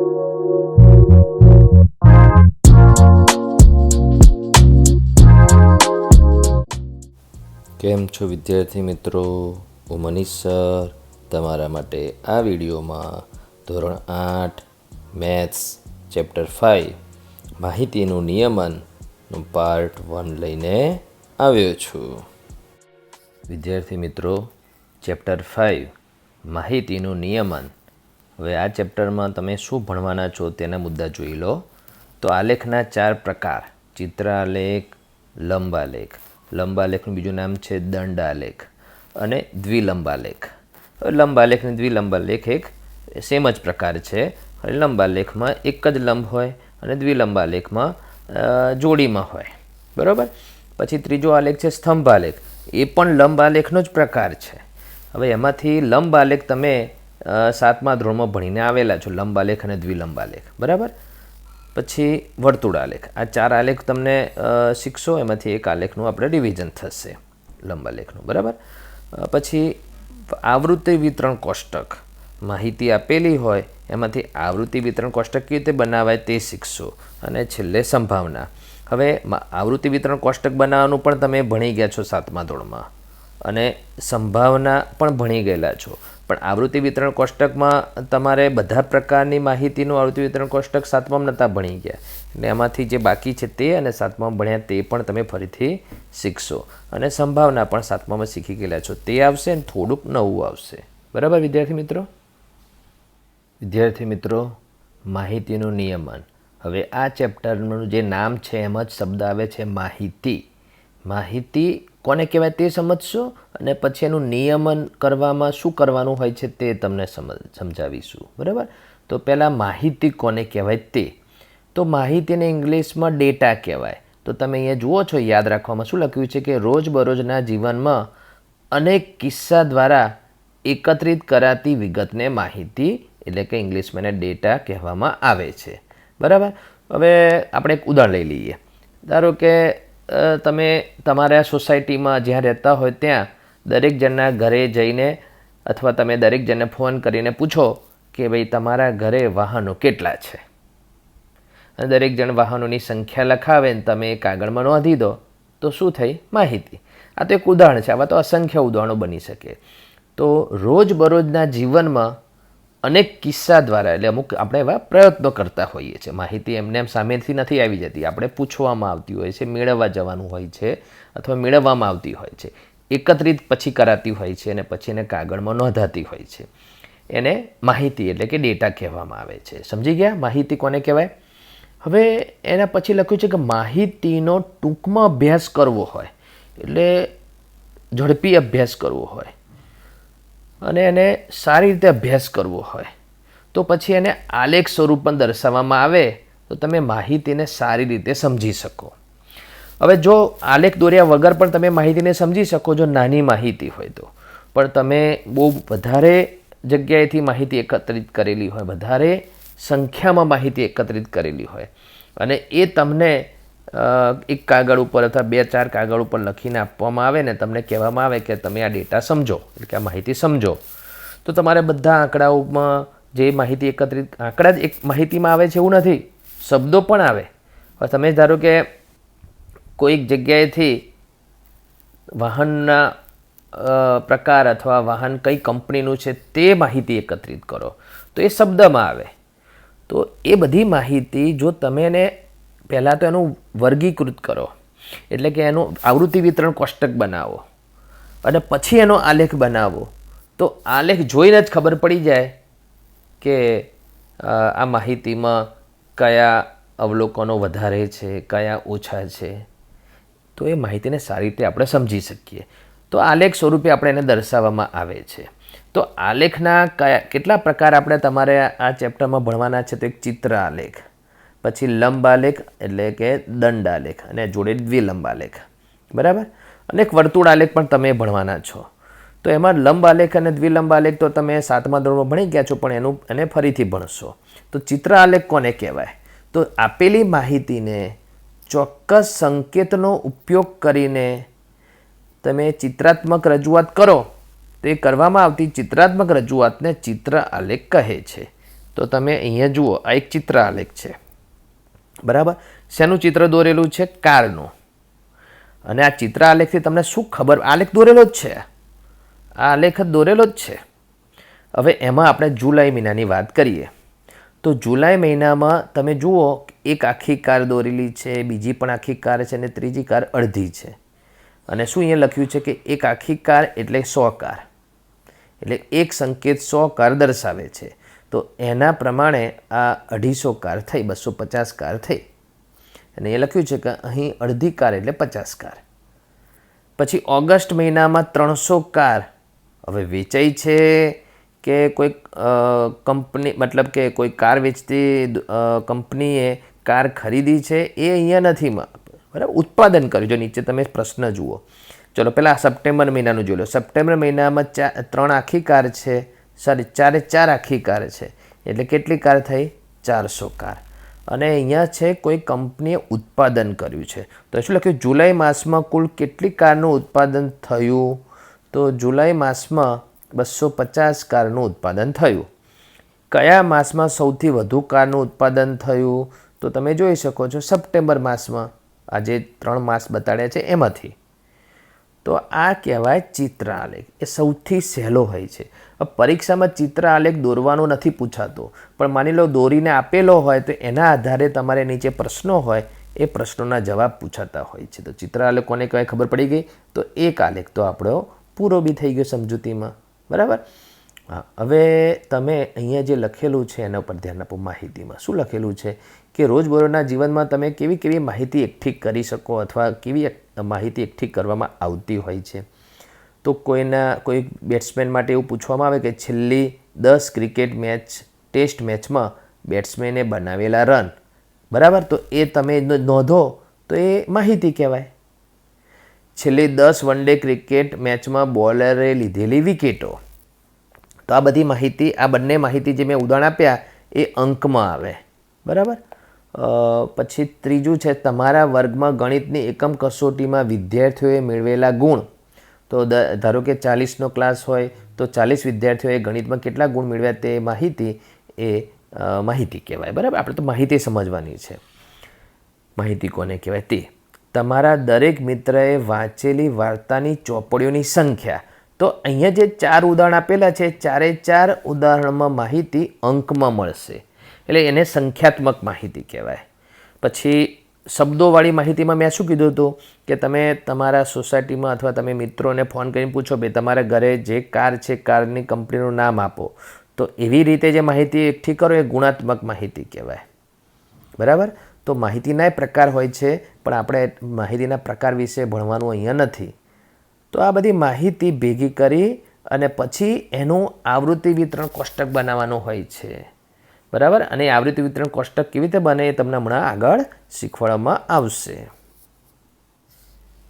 કેમ છો વિદ્યાર્થી મિત્રો? હું મનીષ સર તમારા માટે આ વિડીયોમાં ધોરણ 8 મેથ્સ ચેપ્ટર 5 માહિતીનું નિયમનનું પાર્ટ 1 લઈને આવ્યો છું. વિદ્યાર્થી મિત્રો, ચેપ્ટર 5 માહિતીનું નિયમન. હવે આ ચેપ્ટરમાં તમે શું ભણવાના છો તેના મુદ્દા જોઈ લો. તો આલેખના 4 પ્રકાર: ચિત્રાલેખ, લંબાલેખ. લંબાલેખનું બીજું નામ છે દંડાલેખ અને દ્વિલંબાલેખ. લંબાલેખ અને દ્વિલંબાલેખ એક સેમ જ પ્રકાર છે. લંબાલેખમાં એક જ લંબ હોય અને દ્વિલંબાલેખમાં જોડીમાં હોય, બરાબર. પછી ત્રીજો આલેખ છે સ્તંભાલેખ. એ પણ લંબાલેખનો જ પ્રકાર છે. હવે એમાંથી લંબાલેખ તમે 7મા ધોરણમાં ભણીને આવેલા છો, લંબાલેખ અને દ્વિલંબાલેખ, બરાબર. પછી વર્તુળાલેખ. આ 4 આલેખ તમને શીખશો. એમાંથી એક આલેખનું આપણે રિવિઝન થશે, લંબાલેખનું, બરાબર. પછી આવૃત્તિ વિતરણ કોષ્ટક. માહિતી આપેલી હોય એમાંથી આવૃત્તિ વિતરણ કોષ્ટક કેવી રીતે બનાવાય તે શીખશો. અને છેલ્લે સંભાવના. હવે આવૃત્તિ વિતરણ કોષ્ટક બનાવવાનું પણ તમે ભણી ગયા છો 7મા ધોરણમાં, અને સંભાવના પણ ભણી ગયેલા છો. પણ આવૃત્તિ વિતરણ કોષ્ટકમાં તમારે બધા પ્રકારની માહિતીનું આવૃત્તિ વિતરણ કોષ્ટક 7મામાં નહોતા ભણી ગયા, એટલે એમાંથી જે બાકી છે તે અને 7મામાં ભણ્યા તે પણ તમે ફરીથી શીખશો. અને સંભાવના પણ 7મામાં શીખી ગયેલા છો તે આવશે અને થોડુંક નવું આવશે, બરાબર વિદ્યાર્થી મિત્રો? વિદ્યાર્થી મિત્રો, માહિતીનું નિયમન. હવે આ ચેપ્ટરનું જે નામ છે એમ જ શબ્દ આવે છે માહિતી. માહિતી કોને કહેવાય તે સમજશો, અને પછી એનું નિયમન કરવામાં શું કરવાનું હોય છે તે તમને સમજાવીશું, બરાબર. તો પહેલાં માહિતી કોને કહેવાય તે. તો માહિતીને ઇંગ્લિશમાં ડેટા કહેવાય. તો તમે અહીંયા જુઓ છો, યાદ રાખવામાં શું લખ્યું છે કે રોજબરોજના જીવનમાં અનેક કિસ્સા દ્વારા એકત્રિત કરાતી વિગતને માહિતી એટલે કે ઇંગ્લિશમાં એને ડેટા કહેવામાં આવે છે, બરાબર. હવે આપણે એક ઉદાહરણ લઈ લઈએ. ધારો કે તમે તમારા સોસાયટીમાં જ્યાં રહેતા હોય ત્યાં દરેક જણના ઘરે જઈને અથવા તમે દરેક જણને ફોન કરીને પૂછો કે ભાઈ તમારા ઘરે વાહનો કેટલા છે, અને દરેક જણ વાહનોની સંખ્યા લખાવે ને તમે એ કાગળમાં નોંધી દો, તો શું થઈ? માહિતી. આ તો એક ઉદાહરણ છે. આવા તો અસંખ્ય ઉદાહરણો બની શકે. તો રોજબરોજના જીવનમાં અનેક કિસ્સા દ્વારા, એટલે અમુક આપણે એવા પ્રયત્નો કરતા હોઈએ છીએ. માહિતી એમને એમ સામેથી નથી આવી જતી, આપણે પૂછવામાં આવતી હોય છે, મેળવવા જવાનું હોય છે, અથવા મેળવવામાં આવતી હોય છે, એકત્રિત પછી કરાતી હોય છે, અને પછી એને કાગળમાં નોંધાતી હોય છે. એને માહિતી એટલે કે ડેટા કહેવામાં આવે છે. સમજી ગયા માહિતી કોને કહેવાય? હવે એના પછી લખ્યું છે કે માહિતીનો ટૂંકમાં અભ્યાસ કરવો હોય, એટલે ઝડપી અભ્યાસ કરવો હોય, અને એને સારી રીતે અભ્યાસ કરવો હોય, તો પછી એને આલેખ સ્વરૂપમાં દર્શાવવામાં આવે તો તમે માહિતીને સારી રીતે સમજી શકો. હવે જો આલેખ દોર્યા વગર પણ તમે માહિતીને સમજી શકો, જો નાની માહિતી હોય તો. પણ તમે બહુ વધારે જગ્યાએથી માહિતી એકત્રિત કરેલી હોય, વધારે સંખ્યામાં માહિતી એકત્રિત કરેલી હોય, અને એ તમને એક કાગળ ઉપર અથવા 2-4 કાગળ ઉપર લખીને આપવામાં આવે ને તમને કહેવામાં આવે કે તમે આ ડેટા સમજો, એટલે કે આ માહિતી સમજો, તો તમારે બધા આંકડાઓમાં જે માહિતી એકત્રિત, આંકડા જ એક માહિતીમાં આવે છે એવું નથી, શબ્દો પણ આવે. હવે તમે ધારો કે કોઈક જગ્યાએથી વાહનના પ્રકાર અથવા વાહન કઈ કંપનીનું છે તે માહિતી એકત્રિત કરો, તો એ શબ્દમાં આવે. તો એ બધી માહિતી જો તમે એને પહેલાં તો એનું વર્ગીકૃત કરો, એટલે કે એનું આવૃત્તિ વિતરણ કોષ્ટક બનાવો, અને પછી એનો આલેખ બનાવો, તો આલેખ જોઈને જ ખબર પડી જાય કે આ માહિતીમાં કયા અવલોકનો વધારે છે, કયા ઓછા છે. તો એ માહિતીને સારી રીતે આપણે સમજી શકીએ. તો આલેખ સ્વરૂપે આપણે એને દર્શાવવામાં આવે છે. તો આલેખના કેટલા પ્રકાર આપણે તમારે આ ચેપ્ટરમાં ભણવાના છે? તો એક ચિત્ર આલેખ, પછી લંબાલેખ એટલે કે દંડાલેખ, અને જોડે દ્વિલંબાલેખ, બરાબર. અને એક વર્તુળાલેખ પણ તમે ભણવાના છો. તો એમાં લંબાલેખ અને દ્વિલંબાલેખ તો તમે 7મા ધોરણમાં ભણી ગયા છો, પણ એને ફરીથી ભણશો. તો ચિત્ર આલેખ કોને કહેવાય? તો આપેલી માહિતીને ચોક્કસ સંકેતનો ઉપયોગ કરીને તમે ચિત્રાત્મક રજૂઆત કરો, તો એ કરવામાં આવતી ચિત્રાત્મક રજૂઆતને ચિત્ર આલેખ કહે છે. તો તમે અહીંયા જુઓ, આ એક ચિત્ર આલેખ છે, બરાબર. શેનું ચિત્ર દોરેલું છે? કારનું. અને આ ચિત્ર આલેખથી તમને શું ખબર? આલેખ દોરેલો જ છે, આ આલેખ જ દોરેલો જ છે. હવે એમાં આપણે જુલાઈ મહિનાની વાત કરીએ તો જુલાઈ મહિનામાં તમે જુઓ, એક આખી કાર દોરેલી છે, બીજી પણ આખી કાર છે અને ત્રીજી કાર અડધી છે. અને શું અહીંયા લખ્યું છે કે એક આખી કાર એટલે 100 કાર, એટલે એક સંકેત 100 કાર દર્શાવે છે. તો એના પ્રમાણે આ 250 કાર થઈ, 250 કાર થઈ. અને એ લખ્યું છે કે અહીં અડધી કાર એટલે 50 કાર. પછી ઓગસ્ટ મહિનામાં 300 કાર હવે વેચાઈ છે કે કોઈ કંપની, મતલબ કે કોઈ કાર વેચતી કંપનીએ કાર ખરીદી છે એ અહીંયા નથી, બરાબર. ઉત્પાદન કર્યું. જો નીચે તમે પ્રશ્ન જુઓ. ચલો પહેલાં સપ્ટેમ્બર મહિનાનું જોઈ લો. સપ્ટેમ્બર મહિનામાં 3 આખી કાર છે, સોરી 4 આખી કાર છે, એટલે કેટલી કાર થઈ? 400 કાર. અને અહીંયા છે કોઈ કંપનીએ ઉત્પાદન કર્યું છે. તો શું લખ્યું? જુલાઈ માસમાં કુલ કેટલી કારનું ઉત્પાદન થયું? તો જુલાઈ માસમાં 250 કારનું ઉત્પાદન થયું. કયા માસમાં સૌથી વધુ કારનું ઉત્પાદન થયું? તો તમે જોઈ શકો છો સપ્ટેમ્બર માસમાં. આ જે 3 માસ બતાડ્યા છે એમાંથી. તો આ કહેવાય ચિત્ર આલેખ. એ સૌથી સહેલો હોય છે. પરીક્ષામાં ચિત્ર આલેખ દોરવાનો નથી પૂછાતો, પણ માની લો દોરીને આપેલો હોય તો એના આધારે તમારે નીચે પ્રશ્નો હોય એ પ્રશ્નોના જવાબ પૂછાતા હોય છે. તો ચિત્ર આલેખ કોને કહેવાય ખબર પડી ગઈ. તો એક આલેખ તો આપણો પૂરો બી થઈ ગયો સમજૂતીમાં, બરાબર. હા, હવે તમે અહીંયા જે લખેલું છે એના ઉપર ધ્યાન આપો. માહિતીમાં શું લખેલું છે કે રોજબરોજના જીવનમાં તમે કેવી કેવી માહિતી એકઠી કરી શકો અથવા કેવી માહિતી એકઠી કરવામાં આવતી હોય છે. તો કોઈ બેટ્સમેન માટે એવું પૂછવામાં આવે કે છેલ્લી 10 ક્રિકેટ મેચ, ટેસ્ટ મેચમાં બેટ્સમેને બનાવેલા રન, બરાબર. તો એ તમે નોંધો તો એ માહિતી કહેવાય. છેલ્લી 10 વન ડે ક્રિકેટ મેચમાં બોલરે લીધેલી વિકેટો. તો આ બધી માહિતી, આ બંને માહિતી જે મેં ઉદાહરણ આપ્યા એ અંકમાં આવે, બરાબર. પછી ત્રીજું છે તમારા વર્ગમાં ગણિતની એકમ કસોટીમાં વિદ્યાર્થીઓએ મેળવેલા ગુણ. તો ધારો કે 40નો ક્લાસ હોય તો 40 વિદ્યાર્થીઓએ ગણિતમાં કેટલા ગુણ મેળવ્યા તે માહિતી એ માહિતી કહેવાય, બરાબર. આપણે તો માહિતી સમજવાની છે. માહિતી કોને કહેવાય તે. તમારા દરેક મિત્રએ વાંચેલી વાર્તાની ચોપડીઓની સંખ્યા. તો અહીંયા જે 4 ઉદાહરણ આપેલા છે, 4 ઉદાહરણમાં માહિતી અંકમાં મળશે, એટલે એને સંખ્યાત્મક માહિતી કહેવાય. પછી શબ્દોવાળી માહિતીમાં મેં શું કીધું હતું કે તમે તમારા સોસાયટીમાં અથવા તમે મિત્રોને ફોન કરીને પૂછો ભાઈ તમારા ઘરે જે કાર છે કારની કંપનીનું નામ આપો. તો એવી રીતે જે માહિતી એકઠી કરો એ ગુણાત્મક માહિતી કહેવાય, બરાબર. તો માહિતીના પ્રકાર હોય છે, પણ આપણે માહિતીના પ્રકાર વિશે ભણવાનું અહીંયા નથી. તો આ બધી માહિતી ભેગી કરી અને પછી એનું આવૃત્તિ વિતરણ કોષ્ટક બનાવવાનું હોય છે, બરાબર. અને આવૃત્તિ વિતરણ કોષ્ટક કેવી રીતે બને એ તમને હમણાં આગળ શીખવાડવામાં આવશે.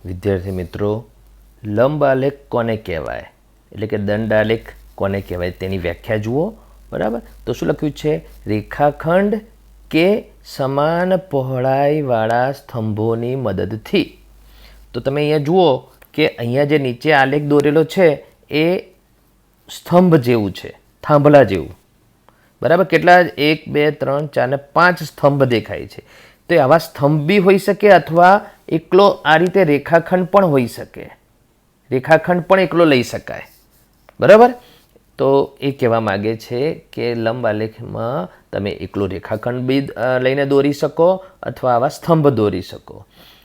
વિદ્યાર્થી મિત્રો, લંબ આલેખ કોને કહેવાય એટલે કે દંડ આલેખ કોને કહેવાય તેની વ્યાખ્યા જુઓ, બરાબર. તો શું લખ્યું છે? રેખાખંડ કે સમાન પહોળાઈવાળા સ્તંભોની મદદથી. તો તમે અહીંયા જુઓ કે અહીંયા જે નીચે આલેખ દોરેલો છે એ સ્તંભ જેવું છે, થાંભલા જેવું, બરાબર. કેટલા? 1 2 3 4 ને 5 સ્તંભ દેખાય છે. તો આવા સ્તંભ બી હોઈ શકે અથવા એકલો આ રીતે રેખાખંડ પણ હોઈ શકે. રેખાખંડ પણ એકલો લઈ શકાય, બરાબર. તો એ કહેવા માગે છે કે લંબ આલેખમાં તમે એકલો રેખાખંડ બી લઈને દોરી શકો અથવા આવા સ્તંભ દોરી શકો.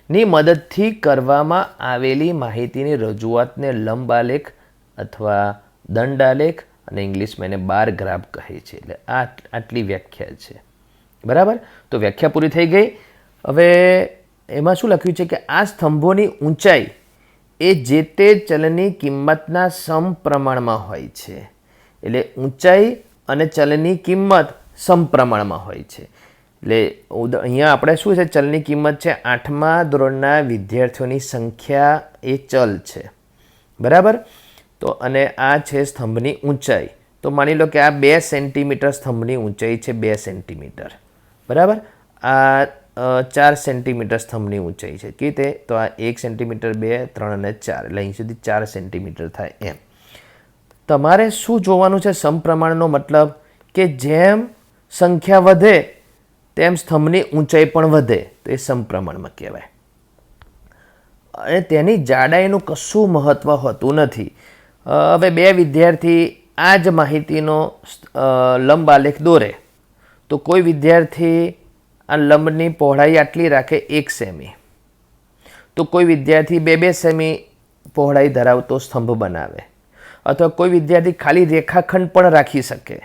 ની મદદથી કરવામાં આવેલી માહિતીની રજૂઆતને લંબ આલેખ અથવા દંડ આલેખ અને ઇંગ્લિશમાં એને બાર ગ્રાફ કહે છે. એટલે આટલી વ્યાખ્યા છે, બરાબર. તો વ્યાખ્યા પૂરી થઈ ગઈ. હવે એમાં શું લખ્યું છે કે આ સ્તંભોની ઊંચાઈ એ જે તે ચલની કિંમતના સમપ્રમાણમાં હોય છે. એટલે ઊંચાઈ અને ચલની કિંમત સમપ્રમાણમાં હોય છે. એટલે અહીંયા આપણે શું છે? ચલની કિંમત છે 8મા ધોરણના વિદ્યાર્થીઓની સંખ્યા એ ચલ છે, બરાબર. તો અને આ છે સ્તંભની ઊંચાઈ. તો માની લો કે આ 2 સેન્ટીમીટર સ્તંભની ઊંચાઈ છે, 2 સેન્ટીમીટર, બરાબર. આ 4 સેન્ટીમીટર સ્તંભની ઊંચાઈ છે. કેવી રીતે? તો આ 1 સેન્ટીમીટર, 2, 3 અને 4, એટલે અહીં સુધી 4 સેન્ટીમીટર થાય એમ. તમારે શું જોવાનું છે? સમપ્રમાણનો મતલબ કે જેમ સંખ્યા વધે તેમ સ્તંભની ઊંચાઈ પણ વધે, તો એ સમપ્રમાણમાં કહેવાય. અને તેની જાડાઈનું કશું મહત્ત્વ હોતું નથી. હવે બે વિદ્યાર્થી આ જ માહિતીનો લંબ આલેખ દોરે તો કોઈ વિદ્યાર્થી આ લંબની પહોળાઈ આટલી રાખે 1 સેમી, તો કોઈ વિદ્યાર્થી 2 સેમી પહોળાઈ ધરાવતો સ્તંભ બનાવે, અથવા કોઈ વિદ્યાર્થી ખાલી રેખાખંડ પણ રાખી શકે.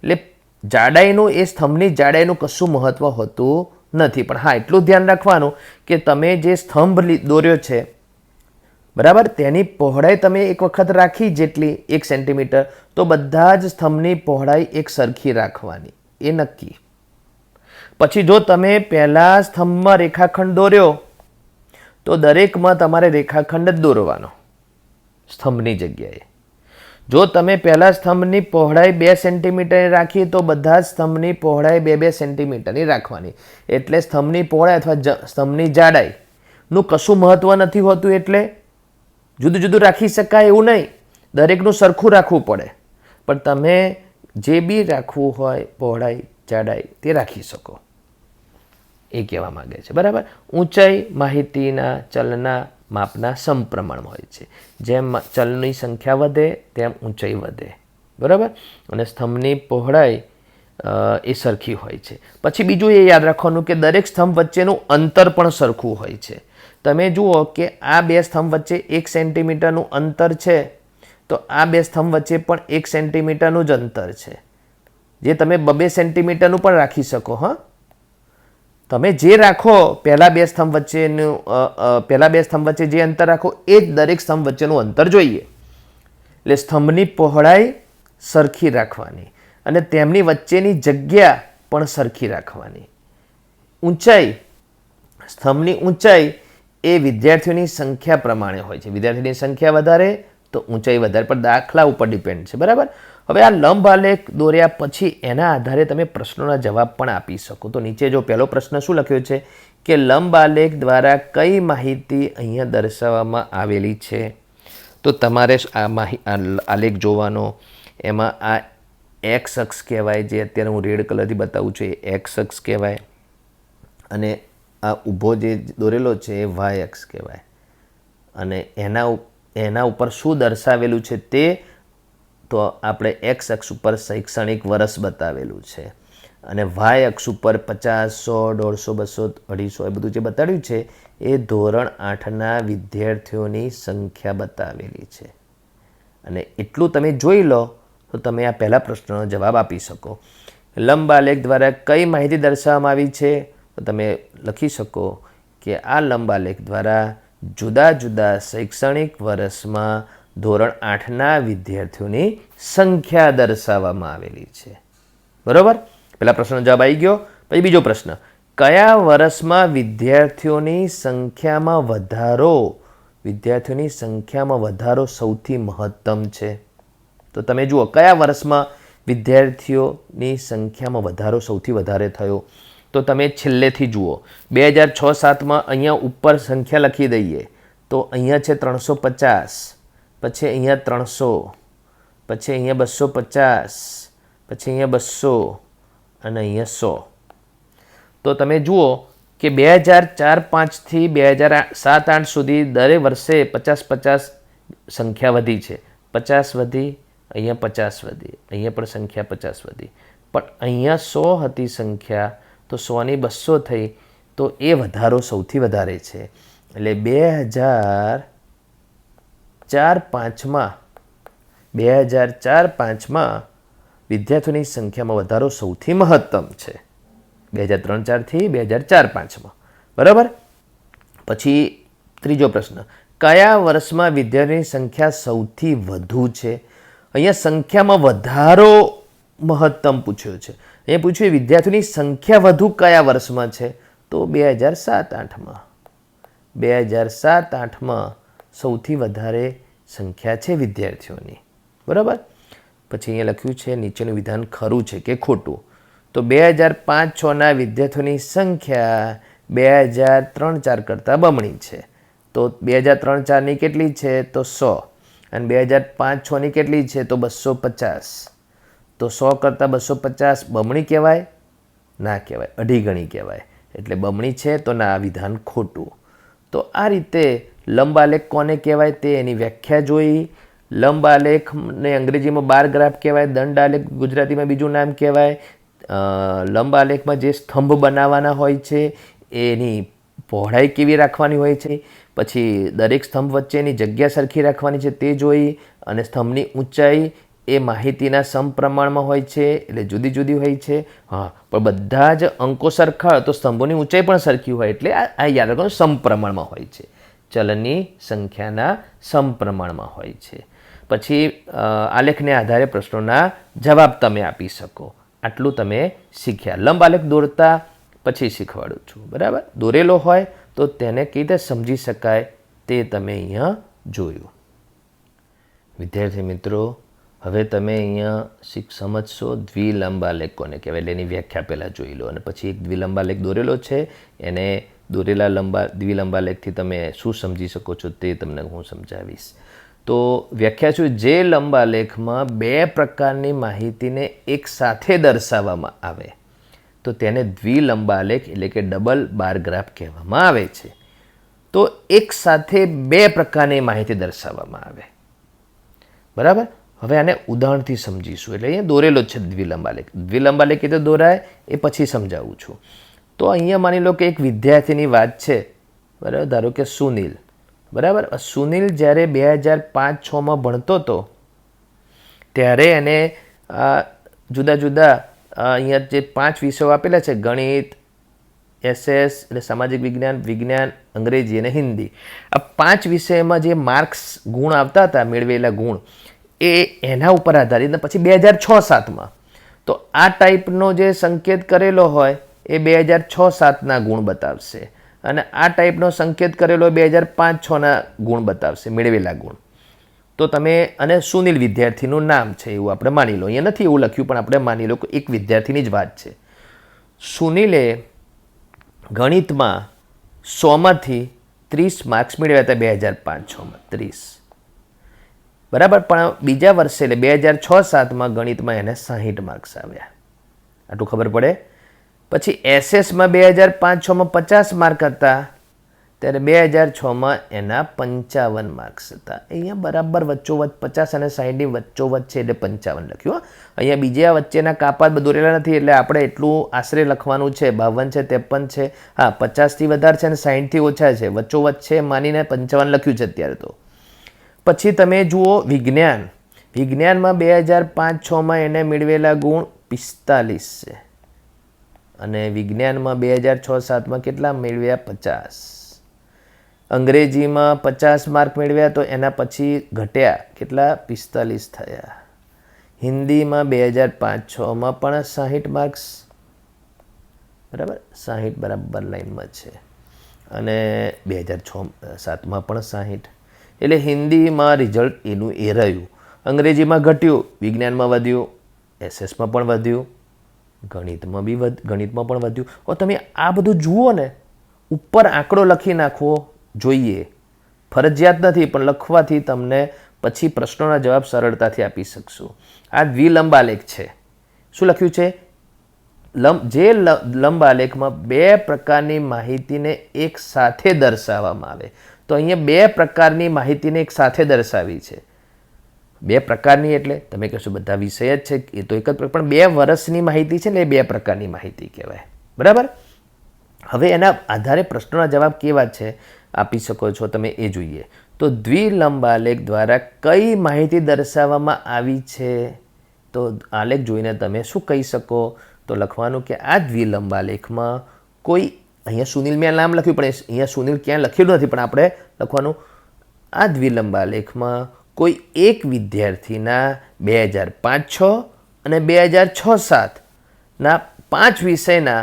એટલે જાડાઈનું એ સ્તંભની જાડાઈનું કશું મહત્ત્વ હોતું નથી. પણ હા, એટલું ધ્યાન રાખવાનું કે તમે જે સ્તંભ દોર્યો છે બરાબર, તેની પહોળાઈ તમે એક વખત રાખી જેટલી 1 સેન્ટીમીટર, તો બધા જ સ્તંભની પહોળાઈ એક સરખી રાખવાની, એ નક્કી. પછી જો તમે પહેલા સ્તંભમાં રેખાખંડ દોર્યો તો દરેકમાં તમારે રેખાખંડ જ દોરવાનો સ્તંભની જગ્યાએ. જો તમે પહેલા સ્તંભની પહોળાઈ 2 સેન્ટીમીટરની રાખી તો બધા જ સ્તંભની પહોળાઈ 2 સેન્ટીમીટરની રાખવાની. એટલે સ્તંભની પહોળાઈ અથવા સ્તંભની જાડાઈનું કશું મહત્ત્વ નથી હોતું. એટલે જુદું જુદું રાખી શકાય એવું નહીં, દરેકનું સરખું રાખવું પડે. પણ તમે જે બી રાખવું હોય પહોળાઈ જાડાઈ તે રાખી શકો, એ કહેવા માગે છે. બરાબર. ઊંચાઈ માહિતીના ચલના માપના સમપ્રમાણમાં હોય છે. જેમ ચલની સંખ્યા વધે તેમ ઊંચાઈ વધે. બરાબર. અને સ્તંભની પહોળાઈ એ સરખી હોય છે. પછી બીજું એ યાદ રાખવાનું કે દરેક સ્તંભ વચ્ચેનું અંતર પણ સરખું હોય છે. તમે જુઓ કે આ 2 સ્તંભ વચ્ચે 1 સેન્ટીમીટરનું અંતર છે, તો આ 2 સ્તંભ વચ્ચે પણ 1 સેન્ટીમીટરનું જ અંતર છે, જે તમે 2 સેન્ટીમીટરનું પણ રાખી શકો. હા, તમે જે રાખો પહેલા 2 સ્તંભ વચ્ચે જે અંતર રાખો એ જ દરેક સ્તંભ વચ્ચેનું અંતર જોઈએ. એટલે સ્તંભની પહોળાઈ સરખી રાખવાની અને તેમની વચ્ચેની જગ્યા પણ સરખી રાખવાની. ઊંચાઈ, સ્તંભની ઊંચાઈ એ વિદ્યાર્થીઓની સંખ્યા પ્રમાણે હોય છે. વિદ્યાર્થીની સંખ્યા વધારે તો ઊંચાઈ વધારે, પણ દાખલા ઉપર ડિપેન્ડ છે. બરાબર. હવે આ લંબ આલેખ દોર્યા પછી એના આધારે તમે પ્રશ્નોના જવાબ પણ આપી શકો. તો નીચે જો પહેલો પ્રશ્ન શું લખ્યો છે કે લંબ આલેખ દ્વારા કઈ માહિતી અહીંયા દર્શાવવામાં આવેલી છે, તો તમારે આ આલેખ જોવાનો. એમાં આ એક્સ અક્ષ કહેવાય, જે અત્યારે હું રેડ કલરથી બતાવું છું એ એક્સ અક્ષ કહેવાય, અને આ ઊભો જે દોરેલો છે એ વાય અક્ષ કહેવાય. અને એના ઉપર શું દર્શાવેલું છે તે તો આપણે એક્સ અક્ષ ઉપર શૈક્ષણિક વર્ષ બતાવેલું છે, અને વાય અક્ષ ઉપર 50, 100, 150, 200, 250 એ બધું જે બતાવ્યું છે એ ધોરણ 8ના વિદ્યાર્થીઓની સંખ્યા બતાવેલી છે. અને એટલું તમે જોઈ લો તો તમે આ પહેલા પ્રશ્નનો જવાબ આપી શકો. લંબ આલેખ દ્વારા કઈ માહિતી દર્શાવવામાં આવી છે, તો તમે લખી શકો કે આ લંબ આલેખ દ્વારા જુદા જુદા શૈક્ષણિક વર્ષમાં ધોરણ 8ના વિદ્યાર્થીઓની સંખ્યા દર્શાવવામાં આવેલી છે. બરાબર. પહેલા પ્રશ્નનો જવાબ આવી ગયો. પછી બીજો પ્રશ્ન, કયા વર્ષમાં વિદ્યાર્થીઓની સંખ્યામાં વધારો સૌથી મહત્તમ છે? તો તમે જુઓ કયા વર્ષમાં વિદ્યાર્થીઓની સંખ્યામાં વધારો સૌથી વધારે થયો, તો તમે છેલ્લેથી જુઓ. 2006-07માં અહીંયા ઉપર સંખ્યા લખી દઈએ તો અહીંયા છે 350, પછી અહીંયા 300, પછી અહીંયા 250, પછી અહીંયા 200 અને અહીંયા 100. તો તમે જુઓ કે 2004-05થી 2007-08 સુધી દરેક વર્ષે 50-50 સંખ્યા વધી છે. 50 વધી, અહીંયા 50 વધી, અહીંયા પણ સંખ્યા 50 વધી. પણ અહીંયા 100 હતી સંખ્યા, તો 100ની 200 થઈ, તો એ વધારો સૌથી વધારે છે. એટલે 2004-05માં વિદ્યાર્થીઓની સંખ્યામાં વધારો સૌથી મહત્તમ છે, 2003-04થી 2004-05માં. બરાબર. પછી ત્રીજો પ્રશ્ન, કયા વર્ષમાં વિદ્યાર્થીઓની સંખ્યા સૌથી વધુ છે? અહીંયા સંખ્યામાં વધારો મહત્તમ પૂછ્યો છે. અહીંયા પૂછ્યું વિદ્યાર્થીઓની સંખ્યા વધુ કયા વર્ષમાં છે, તો 2007-08માં. 2007-08માં સૌથી વધારે સંખ્યા છે વિદ્યાર્થીઓની. બરાબર. પછી અહીંયા લખ્યું છે નીચેનું વિધાન ખરું છે કે ખોટું. તો 2005-06ના વિદ્યાર્થીઓની સંખ્યા 2003-04 કરતાં બમણી છે. તો 2003-04ની કેટલી છે, તો 100, અને 2005-06ની કેટલી છે, તો 250. તો 100 કરતાં 250 બમણી કહેવાય? ના કહેવાય, અઢી ગણી કહેવાય. એટલે બમણી છે તો ના, આ વિધાન ખોટું. તો આ રીતે લંબ આલેખ કોને કહેવાય તે એની વ્યાખ્યા જોઈ. લંબ આલેખને અંગ્રેજીમાં બાર ગ્રાફ કહેવાય, દંડ આલેખ ગુજરાતીમાં બીજું નામ કહેવાય. લંબ આલેખમાં જે સ્તંભ બનાવવાના હોય છે એની પહોળાઈ કેવી રાખવાની હોય છે, પછી દરેક સ્તંભ વચ્ચેની જગ્યા સરખી રાખવાની છે તે જોઈ, અને સ્તંભની ઊંચાઈ એ માહિતીના સમપ્રમાણમાં હોય છે, એટલે જુદી જુદી હોય છે. હા, પણ બધા જ અંકો સરખા તો સ્તંભોની ઊંચાઈ પણ સરખી હોય, એટલે આ યાદ રાખવાનું સમપ્રમાણમાં હોય છે, ચલનની સંખ્યાના સમપ્રમાણમાં હોય છે. પછી આલેખને આધારે પ્રશ્નોના જવાબ તમે આપી શકો. આટલું તમે શીખ્યા. લંબ આલેખ દોરતા પછી શીખવાડું છું, બરાબર? દોરેલો હોય તો તેને કઈ રીતે સમજી શકાય તે તમે અહીંયા જોયું. વિદ્યાર્થી મિત્રો, હવે તમે અહીંયા સમજશો દ્વિલંબ આલેખ કોને કહેવાય, એટલે એની વ્યાખ્યા પહેલાં જોઈ લો, અને પછી એક દ્વિલંબ આલેખ દોરેલો છે એને દોરેલા દ્વિલંબ આલેખથી તમે શું સમજી શકો છો તે તમને હું સમજાવીશ. તો વ્યાખ્યા શું? જે લંબ આલેખમાં બે પ્રકારની માહિતીને એક સાથે દર્શાવવામાં આવે તો તેને દ્વિલંબ આલેખ એટલે કે ડબલ બાર ગ્રાફ કહેવામાં આવે છે. તો એક સાથે બે પ્રકારની માહિતી દર્શાવવામાં આવે, બરાબર? હવે આને ઉદાહરણથી સમજીશું. એટલે અહીંયા દોરેલો છે દ્વિલંબ આલેખ. દ્વિલંબ આલેખ કેવી રીતે દોરાય એ પછી સમજાવું છું. તો અહીંયા માની લો કે એક વિદ્યાર્થીની વાત છે, બરાબર? ધારો કે સુનિલ, બરાબર? સુનિલ જ્યારે 2005-06માં ભણતો હતો ત્યારે એને જુદા જુદા અહીંયા જે 5 વિષયો આપેલા છે, ગણિત, SS એટલે સામાજિક વિજ્ઞાન, વિજ્ઞાન, અંગ્રેજી અને હિન્દી, આ 5 વિષયમાં જે માર્ક્સ ગુણ આવતા હતા, મેળવેલા ગુણ, એ એના ઉપર આધારિત. પછી 2006-07માં તો આ ટાઈપનો જે સંકેત કરેલો હોય એ 2006-07ના ગુણ બતાવશે, અને આ ટાઈપનો સંકેત કરેલો 2005-06ના ગુણ બતાવશે, મેળવેલા ગુણ. તો તમે, અને સુનિલ વિદ્યાર્થીનું નામ છે એવું આપણે માની લો. અહીંયા નથી એવું લખ્યું, પણ આપણે માની લો કે એક વિદ્યાર્થીની જ વાત છે. સુનિલે ગણિતમાં 100માંથી 30 માર્ક્સ મેળવ્યા હતા 2005-06માં, 30, બરાબર? પણ બીજા વર્ષે એટલે 2006-07માં ગણિતમાં એને 60 માર્ક્સ આવ્યા. આટલું ખબર પડે? પછી એસએસમાં 2005-06માં 50 માર્ક હતા, ત્યારે 2006માં એના 55 માર્ક્સ હતા. અહીંયા બરાબર વચ્ચોવચ્ચ 50 અને 60ની વચ્ચોવચ્ચ છે એટલે 55 લખ્યું. અહીંયા બીજા વચ્ચેના કાપા દોરેલા નથી એટલે આપણે એટલું આશરે લખવાનું છે. 52 છે, 53 છે, હા 50થી વધારે છે અને 60થી ઓછા છે, વચ્ચોવચ્ચ છે માનીને 55 લખ્યું છે અત્યારે. તો પછી તમે જુઓ વિજ્ઞાન. વિજ્ઞાનમાં 2005-06માં એને મેળવેલા ગુણ 45 છે, અને વિજ્ઞાનમાં 2006-07માં કેટલા મેળવ્યા? 50. અંગ્રેજીમાં 50 માર્ક મેળવ્યા તો એના પછી ઘટ્યા કેટલા? 45 થયા. હિન્દીમાં 2005-06માં પણ 60 માર્ક્સ, બરાબર? 60 બરાબર લાઈનમાં છે, અને 2006-07માં પણ 60. એટલે હિન્દીમાં રિઝલ્ટ એનું એ રહ્યું. અંગ્રેજીમાં ઘટ્યું, વિજ્ઞાનમાં વધ્યું, એસએસમાં પણ વધ્યું, ગણિતમાં પણ વધ્યું. હવે તમે આ બધું જુઓ ને, ઉપર આંકડો લખી નાખવો જોઈએ, ફરજિયાત નથી, પણ લખવાથી તમને પછી પ્રશ્નોના જવાબ સરળતાથી આપી શકશું. આ દ્વિલંબ આલેખ છે. શું લખ્યું છે? જે લંબ આલેખમાં બે પ્રકારની માહિતીને એક સાથે દર્શાવવામાં આવે. તો અહીંયા બે પ્રકારની માહિતીને એક સાથે દર્શાવી છે. બે પ્રકારની એટલે તમે કહેશો બધા વિષય જ છે, એ તો એક જ, પણ 2 વર્ષની માહિતી છે ને, એ 2 પ્રકારની માહિતી કહેવાય, બરાબર? હવે એના આધારે પ્રશ્નોના જવાબ કેવા છે આપી શકો છો તમે એ જોઈએ. તો દ્વિલંબ આલેખ દ્વારા કઈ માહિતી દર્શાવવામાં આવી છે? તો આલેખ જોઈને તમે શું કહી શકો? તો લખવાનું કે આ દ્વિલંબ આલેખમાં કોઈ, અહીંયા સુનિલ મેં નામ લખ્યું પણ અહીંયા સુનિલ ક્યાં લખેલું નથી, પણ આપણે લખવાનું આ દ્વિલંબ આલેખમાં કોઈ એક વિદ્યાર્થીના 2005-06 અને 2006-07ના 5 વિષયના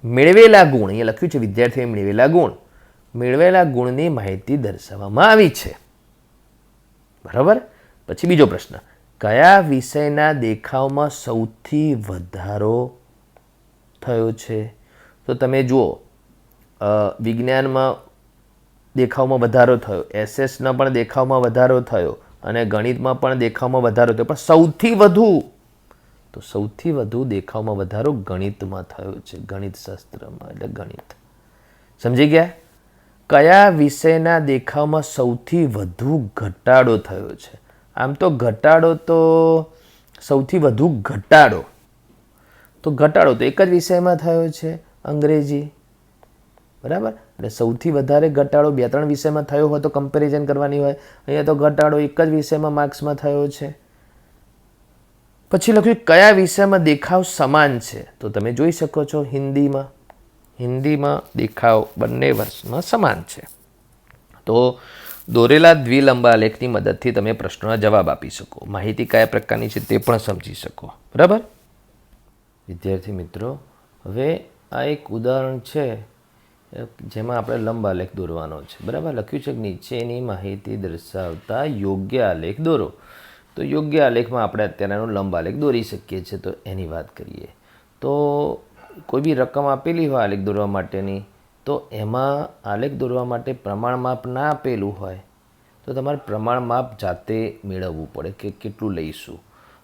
મેળવેલા ગુણ, અહીંયા લખ્યું છે વિદ્યાર્થીએ મેળવેલા ગુણની માહિતી દર્શાવવામાં આવી છે, બરાબર? પછી બીજો પ્રશ્ન, કયા વિષયના દેખાવમાં સૌથી વધારો થયો છે? તો તમે જુઓ, વિજ્ઞાનમાં દેખાવમાં વધારો થયો, એસએસના પણ દેખાવમાં વધારો થયો, અને ગણિતમાં પણ દેખાવમાં વધારો થયો, પણ સૌથી વધુ તો સૌથી વધુ દેખાવમાં વધારો ગણિતમાં થયો છે, ગણિતશાસ્ત્રમાં, એટલે ગણિત. સમજી ગયા? કયા વિષયના દેખાવમાં સૌથી વધુ ઘટાડો થયો છે? આમ તો ઘટાડો તો સૌથી વધુ ઘટાડો તો એક જ વિષયમાં થયો છે, અંગ્રેજી. બરાબર? એટલે સૌથી વધારે ઘટાડો 2-3 વિષયમાં થયો હોય તો કમ્પેરિઝન કરવાની હોય. અહીંયા તો ઘટાડો એક જ વિષયમાં માર્ક્સમાં થયો છે. પછી લખ્યું કયા વિષયમાં દેખાવ સમાન છે? તો તમે જોઈ શકો છો હિન્દીમાં દેખાવ બંને વર્ષમાં સમાન છે. તો દોરેલા દ્વિલંબાલેખની મદદથી તમે પ્રશ્નોના જવાબ આપી શકો. માહિતી કયા પ્રકારની છે તે પણ સમજી શકો. બરાબર? વિદ્યાર્થી મિત્રો, હવે આ એક ઉદાહરણ છે જેમાં આપણે લંબાલેખ દોરવાનો છે. બરાબર? લખ્યું છે કે નીચેની માહિતી દર્શાવતા યોગ્ય આલેખ દોરો. તો યોગ્ય આલેખમાં આપણે અત્યારનો લંબાલેખ દોરી શકીએ છીએ. તો એની વાત કરીએ તો કોઈ બી રકમ આપેલી હોય આલેખ દોરવા માટેની, તો એમાં આલેખ દોરવા માટે પ્રમાણ માપ ના આપેલું હોય તો તમારે પ્રમાણ માપ જાતે મેળવવું પડે કે કેટલું લઈશું.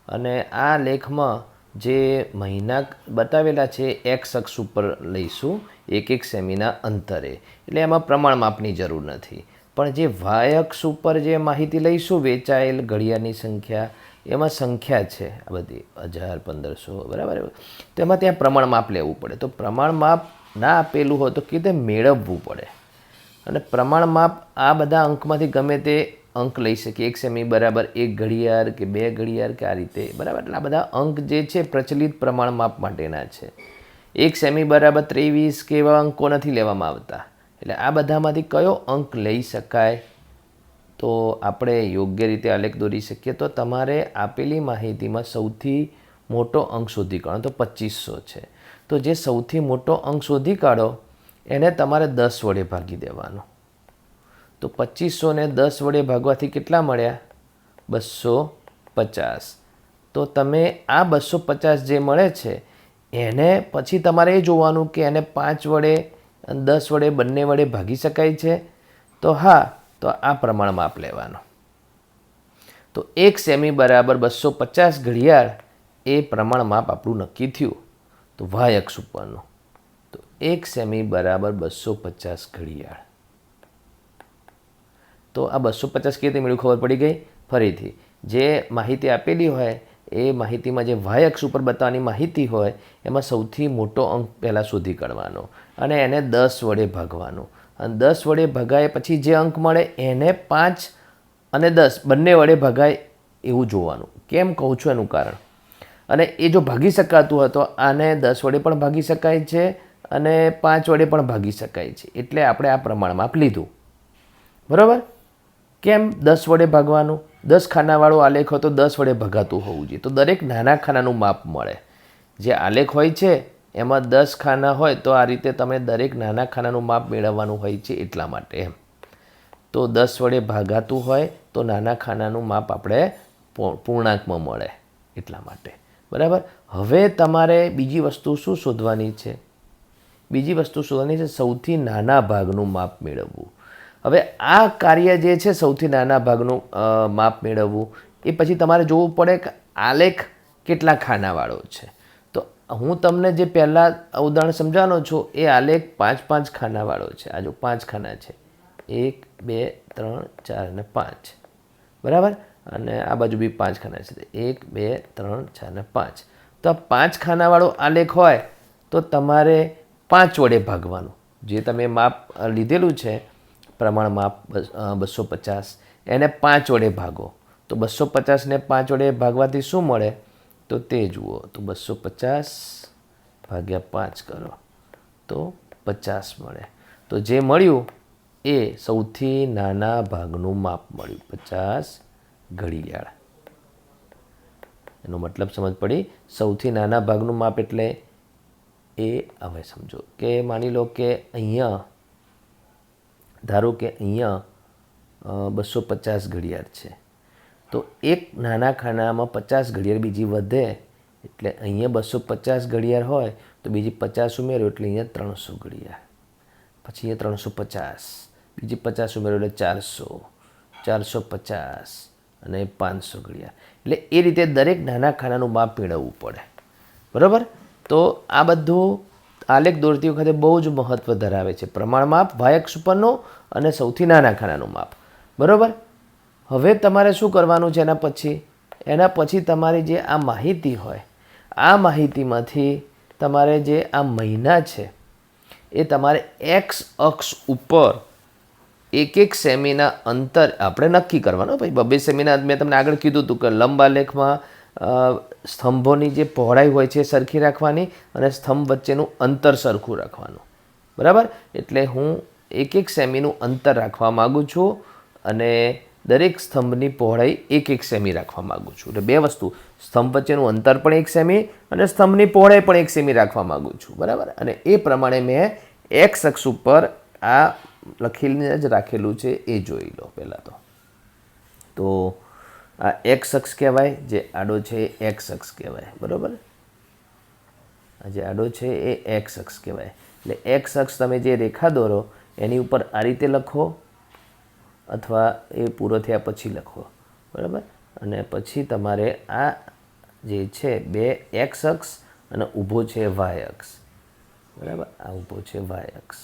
અને આ લેખમાં જે મહિના બતાવેલા છે એક્સ અક્ષ ઉપર લઈશું 1 સેમીના અંતરે, એટલે એમાં પ્રમાણ માપની જરૂર નથી. પણ જે વાય અક્ષ ઉપર જે માહિતી લઈશું વેચાયેલ ઘડિયાળની સંખ્યા, એમાં સંખ્યા છે આ બધી 1000, 1500, બરાબર, તો એમાં ત્યાં પ્રમાણ માપ લેવું પડે. તો પ્રમાણ માપ ના આપેલું હોય તો કેવી રીતે મેળવવું પડે? અને પ્રમાણ માપ આ બધા અંકમાંથી ગમે તે અંક લઈ શકીએ. 1 સેમી બરાબર 1 ઘડિયાળ કે 2 ઘડિયાળ કે આ રીતે, બરાબર. એટલે આ બધા અંક જે છે પ્રચલિત પ્રમાણ માપ માટેના છે. 1 સેમી બરાબર 23 કે એવા અંકો નથી લેવામાં આવતા. એટલે આ બધામાંથી કયો અંક લઈ શકાય તો આપણે યોગ્ય રીતે આલેખ દોરી શકીએ? તો તમારે આપેલી માહિતીમાં સૌથી મોટો અંક શોધી કાઢો. તો 2500 છે. તો જે સૌથી મોટો અંક શોધી કાઢો એને તમારે 10 વડે ભાગી દેવાનો. તો 2500 ને 10 વડે ભાગવાથી કેટલા મળ્યા? 250. તો તમે આ 250 જે મળે છે એને પછી તમારે એ જોવાનું કે એને 5 વડે 10 વડે બંને વડે ભાગી શકાય છે. તો હા, તો આ પ્રમાણ માપ લેવાનો. તો 1 સેમી બરાબર 250 ઘડિયાળ એ પ્રમાણ માપ આપણું નક્કી થયું. તો વાય અક્ષ ઉપરનું તો 1 સેમી બરાબર 250 ઘડિયાળ. તો આ 250 કેવી રીતે મળ્યું ખબર પડી ગઈ? ફરીથી જે માહિતી આપેલી હોય એ માહિતીમાં જે વાય અક્ષ ઉપર બતાવવાની માહિતી હોય એમાં સૌથી મોટો અંક પહેલાં શોધી કાઢવાનો અને એને 10 વડે ભાગવાનો. અને 10 વડે ભગાય પછી જે અંક મળે એને 5 અને 10 બંને વડે ભગાય એવું જોવાનું. કેમ કહું છું એનું કારણ, અને એ જો ભાગી શકાતું હોય તો આને 10 વડે પણ ભાગી શકાય છે અને 5 વડે પણ ભાગી શકાય છે. એટલે આપણે આ પ્રમાણ માપ લીધું. બરાબર? કેમ 10 વડે ભાગવાનું? 10 ખાનાવાળો આલેખ હોય તો 10 વડે ભગાતું હોવું જોઈએ. તો દરેક નાના ખાનાનું માપ મળે. જે આલેખ હોય છે એમાં 10 ખાના હોય તો આ રીતે તમે દરેક નાના ખાનાનું માપ મેળવવાનું હોય છે એટલા માટે એમ. તો 10 વડે ભાગાતું હોય તો નાના ખાનાનું માપ આપણે પૂર્ણાંકમાં મળે એટલા માટે. બરાબર? હવે તમારે બીજી વસ્તુ શું શોધવાની છે? બીજી વસ્તુ શોધવાની છે સૌથી નાના ભાગનું માપ મેળવવું. હવે આ કાર્ય જે છે સૌથી નાના ભાગનું માપ મેળવવું એ પછી તમારે જોવું પડે કે આલેખ કેટલા ખાનાવાળો છે. તો હું તમને જે પહેલાં ઉદાહરણ સમજાવવાનો છું એ આલેખ 5-5 ખાનાવાળો છે. આ જો 5 ખાના છે, 1 2 3 4 અને 5, બરાબર. અને આ બાજુ બી 5 ખાના છે, 1 2 3 4 અને 5. તો આ 5 ખાનાવાળો આલેખ હોય તો તમારે 5 વડે ભાગવાનું. જે તમે માપ લીધેલું છે પ્રમાણ માપ 250 એને 5 વડે ભાગો. તો 250 ને 5 વડે ભાગવાથી શું મળે તો તે જુઓ. તો 250 ભાગ્યા 5 કરો તો 50 મળે. તો જે મળ્યું એ સૌથી નાના ભાગનું માપ મળ્યું, 50 ઘડિયાળ. એનો મતલબ સમજ પડી? સૌથી નાના ભાગનું માપ એટલે એ હવે સમજો કે માની લો કે અહીંયા ધારો કે અહીંયા 250 ઘડિયાળ છે. તો એક નાના ખાનામાં 50 ઘડિયાળ બીજી વધે એટલે અહીંયા 250 ઘડિયાળ હોય તો બીજી 50 ઉમેરો એટલે અહીંયા 300 ઘડિયાળ. પછી અહીંયા 350, બીજી 50 ઉમેરો એટલે 400, 450 અને 500 ઘડિયાળ. એટલે એ રીતે દરેક નાના ખાનાનું માપ મેળવવું પડે. બરાબર. તો આ બધું આલેખ દોરતી વખતે બહુ જ મહત્ત્વ ધરાવે છે. પ્રમાણ માપ, વાય અક્ષ ઉપરનું અને સૌથી નાના ખાનાનું માપ. બરાબર. હવે તમારે શું કરવાનું છે એના પછી તમારી જે આ માહિતી હોય, આ માહિતીમાંથી તમારે જે આ મહિના છે એ તમારે એક્સ અક્ષ ઉપર એક સેમીના અંતર આપણે નક્કી કરવાનું. ભાઈ 2 સેમીના મેં તમને આગળ કીધું હતું કે લંબ આલેખમાં સ્તંભોની જે પહોળાઈ હોય છે એ સરખી રાખવાની અને સ્તંભ વચ્ચેનું અંતર સરખું રાખવાનું. બરાબર. એટલે હું એક સેમીનું અંતર રાખવા માગું છું અને દરેક સ્તંભની પહોળાઈ એક સેમી રાખવા માગું છું. એટલે 2 વસ્તુ, સ્તંભ વચ્ચેનું અંતર પણ 1 સેમી અને સ્તંભની પહોળાઈ પણ 1 સેમી રાખવા માગું છું. બરાબર. અને એ પ્રમાણે મેં એક્સ અક્ષ ઉપર આ લખીને જ રાખેલું છે એ જોઈ લો પહેલાં તો આ એક્સ અક્ષ કહેવાય, જે આડો છે એ એક્સ અક્ષ કહેવાય. બરાબર. આ જે આડો છે એ એક્સ અક્ષ કહેવાય. એટલે એક્સ અક્ષ તમે જે રેખા દોરો એની ઉપર આ રીતે લખો અથવા એ પૂરો થયા પછી લખો. બરાબર. અને પછી તમારે આ જે છે 2 એક્સ અક્ષ અને ઊભો છે વાય અક્ષ. બરાબર. આ ઊભો છે વાય અક્ષ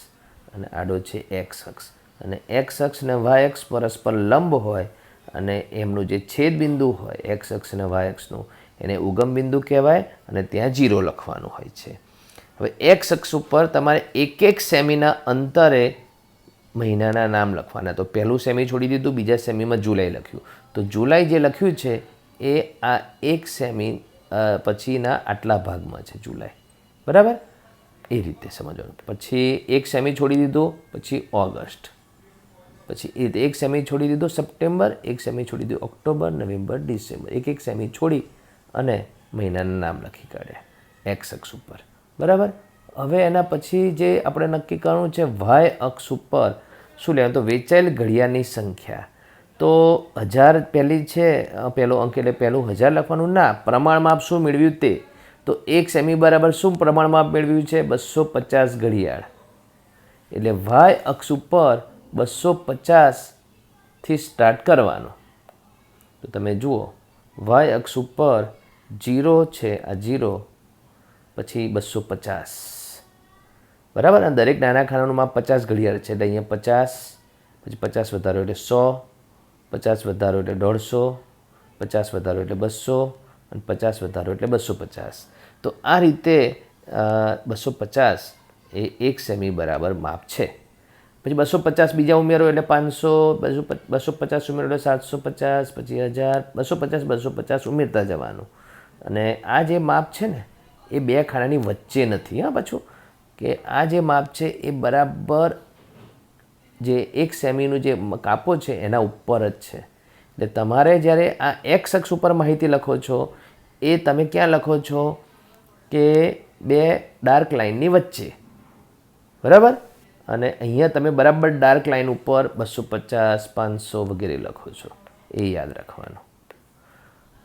અને આડો છે એક્સ અક્ષ. અને એક્સ અક્ષ અને વાય અક્ષ પરસ્પર લંબ હોય અને એમનું જે છેદ બિંદુ હોય એક્સ અક્ષ અને વાય અક્ષનું એને ઉગમ બિંદુ કહેવાય અને ત્યાં 0 લખવાનું હોય છે. હવે એક્સ અક્ષ ઉપર તમારે એક સેમીના અંતરે મહિનાના નામ લખવાના. તો પહેલું સેમી છોડી દીધું, બીજા સેમીમાં જુલાઈ લખ્યું. તો જુલાઈ જે લખ્યું છે એ આ 1 સેમી પછીના આટલા ભાગમાં છે જુલાઈ. બરાબર. એ રીતે સમજવાનું. પછી 1 સેમી છોડી દીધું, પછી ઓગસ્ટ, પછી 1 સેમી છોડી દીધો સપ્ટેમ્બર, 1 સેમી છોડી દીધું ઓક્ટોબર, નવેમ્બર, ડિસેમ્બર. એક સેમી છોડી અને મહિનાના નામ લખી કાઢ્યા એક્સ અક્ષ ઉપર. બરાબર. હવે એના પછી જે આપણે નક્કી કરવાનું છે વાય અક્ષ ઉપર શું લેવાનું, તો વેચાયેલ ઘડિયાળની સંખ્યા. તો 1000 પહેલી છે, પહેલો અંક એટલે પહેલું 1000 લખવાનું ના, પ્રમાણ માપ શું મેળવ્યું તે. તો 1 સેમી બરાબર શું પ્રમાણ માપ મેળવ્યું છે, 250 ઘડિયાળ. એટલે વાય અક્ષ ઉપર 250થી સ્ટાર્ટ કરવાનું. તો તમે જુઓ વાય અક્ષ ઉપર 0 છે, આ 0 પછી 250. બરાબર. અને દરેક નાના ખાનાનું માપ 50 ઘડિયાળ છે. એટલે અહીંયા 50, પછી 50 વધારો એટલે 100, 50 વધારો એટલે 150, 50 વધારો એટલે 200 અને 50 વધારો એટલે 250. તો આ રીતે 250 એ 1 સેમી બરાબર માપ છે. પછી 250 બીજા ઉમેરો એટલે 500, 250 ઉમેરો એટલે 750, પછી 1000, 250 250 ઉમેરતા જવાનું. અને આ જે માપ છે ને એ 2 ખાનાની વચ્ચે નથી. પાછું કે આ જે માપ છે એ બરાબર જે 1 સેમીનું જે કાપો છે એના ઉપર જ છે. એટલે તમારે જ્યારે આ એક્સ અક્ષ ઉપર માહિતી લખો છો એ તમે ક્યાં લખો છો કે 2 ડાર્ક લાઇનની વચ્ચે. બરાબર. અને અહીંયા તમે બરાબર ડાર્ક લાઇન ઉપર 250, 500 વગેરે લખો છો. એ યાદ રાખવાનું.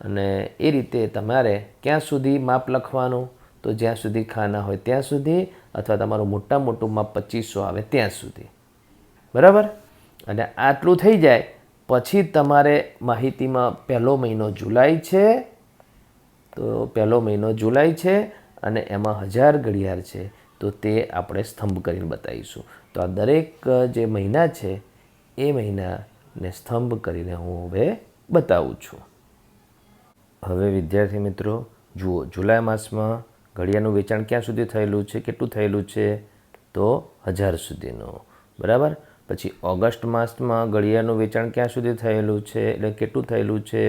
અને એ રીતે તમારે ક્યાં સુધી માપ લખવાનું, તો જ્યાં સુધી ખાના હોય ત્યાં સુધી, અથવા તમારું મોટું માપ 2500 આવે ત્યાં સુધી. બરાબર. અને આટલું થઈ જાય પછી તમારે માહિતીમાં પહેલો મહિનો જુલાઈ છે, તો પહેલો મહિનો જુલાઈ છે અને એમાં 1000 ઘડિયાળ છે. તો તે આપણે સ્તંભ કરીને બતાવીશું. તો આ દરેક જે મહિના છે એ મહિનાને સ્તંભ કરીને હું હવે બતાવું છું. હવે વિદ્યાર્થી મિત્રો જુઓ, જુલાઈ માસમાં ઘડિયાળનું વેચાણ ક્યાં સુધી થયેલું છે, કેટલું થયેલું છે, તો 1000 સુધીનું. બરાબર. પછી ઓગસ્ટ માસમાં ઘડિયાળનું વેચાણ ક્યાં સુધી થયેલું છે, એટલે કેટલું થયેલું છે,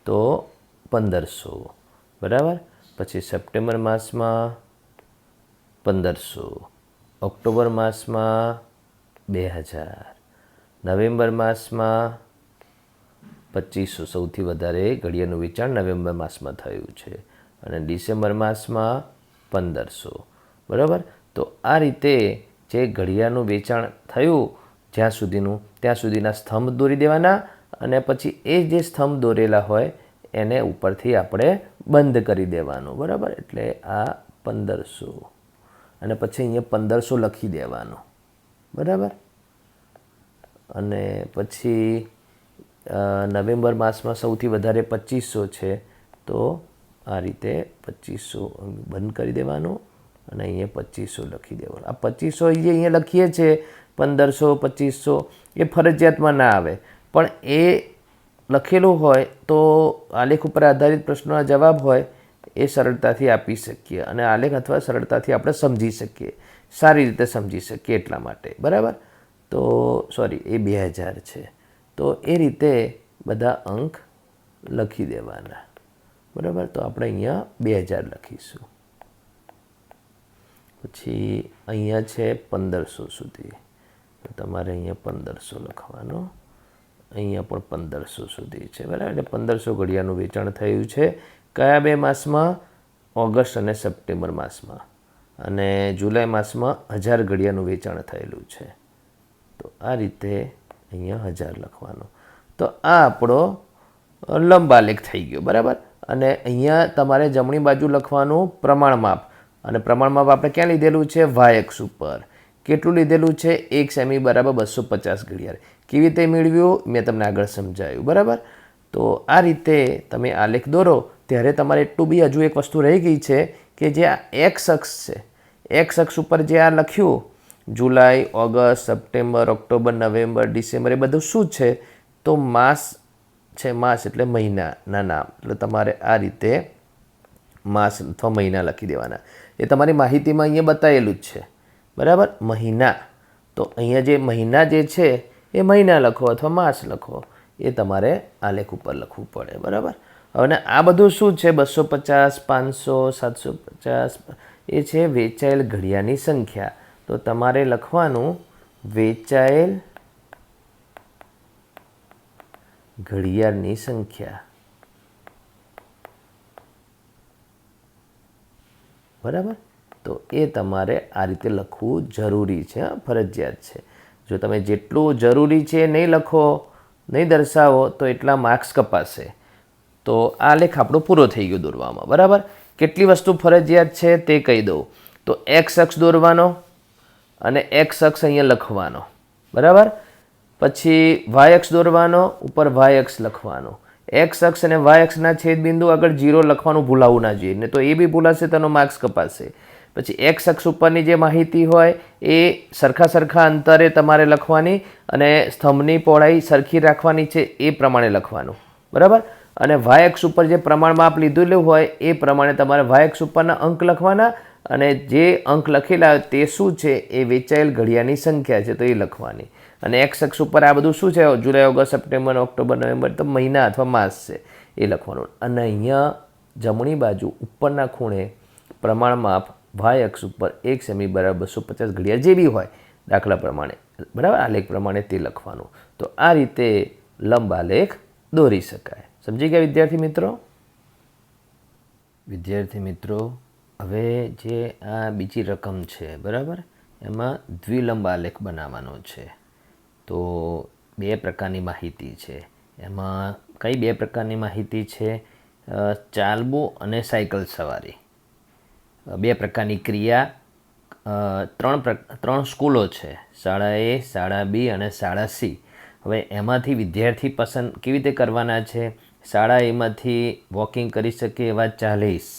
તો 1500. બરાબર. પછી સપ્ટેમ્બર માસમાં 1500, ઓક્ટોબર માસમાં 2000, નવેમ્બર માસમાં 2500. સૌથી વધારે ઘડિયાળનું વેચાણ નવેમ્બર માસમાં થયું છે અને ડિસેમ્બર માસમાં 1500. બરાબર. તો આ રીતે જે ઘડિયાળનું વેચાણ થયું જ્યાં સુધીનું, ત્યાં સુધીના સ્તંભ દોરી દેવાના અને પછી એ જે સ્તંભ દોરેલા હોય એને ઉપરથી આપણે બંધ કરી દેવાનું. બરાબર. એટલે આ 1500 અને પછી અહીંયા 1500 લખી દેવાનું. બરાબર. અને પછી નવેમ્બર માસમાં સૌથી વધારે 2500 છે, તો આ રીતે 2500 બંધ કરી દેવાનું અને અહીંયા 2500 લખી દેવાનું. આ 2500 જે અહીંયા લખીએ છીએ 1500 2500 એ ફરજિયાતમાં ના આવે, પણ એ લખેલું હોય તો આલેખ ઉપર આધારિત પ્રશ્નોના જવાબ હોય એ સરળતાથી આપી શકીએ અને આલેખ અથવા સરળતાથી આપણે સમજી શકીએ, સારી રીતે સમજી શકીએ એટલા માટે. બરાબર, તો સોરી એ 2000 છે, તો એ રીતે બધા અંક લખી દેવાના. બરાબર, તો આપણે અહીંયા 2000 લખીશું. પછી અહીંયા છે 1500 સુધી, તો તમારે અહીંયા 1500 લખવાનો. અહીંયા પણ 1500 સુધી છે. બરાબર, એટલે 1500 ઘડિયાળનું વેચાણ થયું છે. કયા 2 માસમાં? ઓગસ્ટ અને સપ્ટેમ્બર માસમાં. અને જુલાઈ માસમાં 1000 ઘડિયાળનું વેચાણ થયેલું છે. તો આ રીતે અહીંયા 1000 લખવાનો. તો આ આપણો લંબાલેખ થઈ ગયો. બરાબર, અને અહીંયા તમારે જમણી બાજુ લખવાનું પ્રમાણ માપ, અને પ્રમાણ માપ આપણે ક્યાં લીધેલું છે? વાય અક્ષ ઉપર. કેટલું લીધેલું છે? 1 સેમી બરાબર 250 ઘડિયાળ. કેવી રીતે મેળવ્યું મેં તમને આગળ સમજાવ્યું. બરાબર, તો આ રીતે તમે આલેખ દોરો ત્યારે તમારે એટલું બી હજુ એક વસ્તુ રહી ગઈ છે કે જે આ એક્સ અક્ષ છે, એક્સ અક્ષ ઉપર જે આ લખ્યું જુલાઈ, ઓગસ્ટ, સપ્ટેમ્બર, ઓક્ટોબર, નવેમ્બર, ડિસેમ્બર, એ બધું શું છે? તો માસ છે. માસ એટલે મહિનાના નામ. એટલે તમારે આ રીતે માસ અથવા મહિના લખી દેવાના. એ તમારી માહિતીમાં અહીંયા બતાવેલું જ છે. બરાબર, મહિના. તો અહીંયા જે મહિના જે છે એ મહિના લખો અથવા માસ લખો, એ તમારે આલેખ ઉપર લખવું પડે. બરાબર, હવે આ બધું શું છે? 250, 500, 750 એ છે વેચાયેલ ઘડિયાળની સંખ્યા. તો તમારે લખવાનું વેચાયેલ ઘડિયાળની સંખ્યા. બરાબર, તો એ તમારે આ રીતે લખવું જરૂરી છે, ફરજિયાત છે. જો તમે જેટલું જરૂરી છે નહીં લખો, નહીં દર્શાવો તો એટલા માર્ક્સ કપાશે. તો આ લેખ આપણો પૂરો થઈ ગયો દોરવામાં. બરાબર, કેટલી વસ્તુ ફરજિયાત છે તે કહી દઉં. તો એક્સ અક્ષ દોરવાનો અને એક્સ અક્ષ અહીંયા લખવાનો. બરાબર, પછી વાય અક્ષ દોરવાનો, ઉપર વાય અક્ષ લખવાનો. એક્સ અક્ષ અને વાય અક્ષના છેદબિંદુ આગળ 0 લખવાનું ભૂલાવવું ના જોઈએ, ને તો એ બી ભૂલાશે તેનો માર્ક્સ કપાશે. પછી એક્સ અક્ષ ઉપરની જે માહિતી હોય એ સરખા અંતરે તમારે લખવાની અને સ્તંભની પહોળાઈ સરખી રાખવાની છે એ પ્રમાણે લખવાનું. બરાબર, અને વાય અક્ષ ઉપર જે પ્રમાણ માપ લીધેલું હોય એ પ્રમાણે તમારે વાય અક્ષ ઉપરના અંક લખવાના, અને જે અંક લખેલા તે શું છે? એ વેચાયેલ ઘડિયાળની સંખ્યા છે, તો એ લખવાની. અને એક્સ અક્ષ ઉપર આ બધું શું છે? જુલાઈ, ઓગસ્ટ, સપ્ટેમ્બર, ઓક્ટોબર, નવેમ્બર, તો મહિના અથવા માસ છે એ લખવાનું. અને અહીંયા જમણી બાજુ ઉપરના ખૂણે પ્રમાણ માપ વાય અક્ષ ઉપર 1 સેમી બરાબર 250 ઘડિયાળ જે બી હોય દાખલા પ્રમાણે, બરાબર, આલેખ પ્રમાણે તે લખવાનું. તો આ રીતે લંબ આલેખ દોરી શકાય. સમજી ગયા વિદ્યાર્થી મિત્રો? વિદ્યાર્થી મિત્રો, હવે જે આ બીજી રકમ છે, બરાબર, એમાં દ્વિલંબ આલેખ બનાવવાનો છે. તો 2 પ્રકારની માહિતી છે. એમાં કઈ 2 પ્રકારની માહિતી છે? ચાલવું અને સાયકલ સવારી. 2 પ્રકારની ક્રિયા. 3 સ્કૂલો છે, શાળા એ, શાળા બી અને શાળા સી. હવે એમાંથી વિદ્યાર્થી પસંદ કેવી રીતે કરવાના છે? શાળા એમાંથી વોકિંગ કરી શકે એવા 40,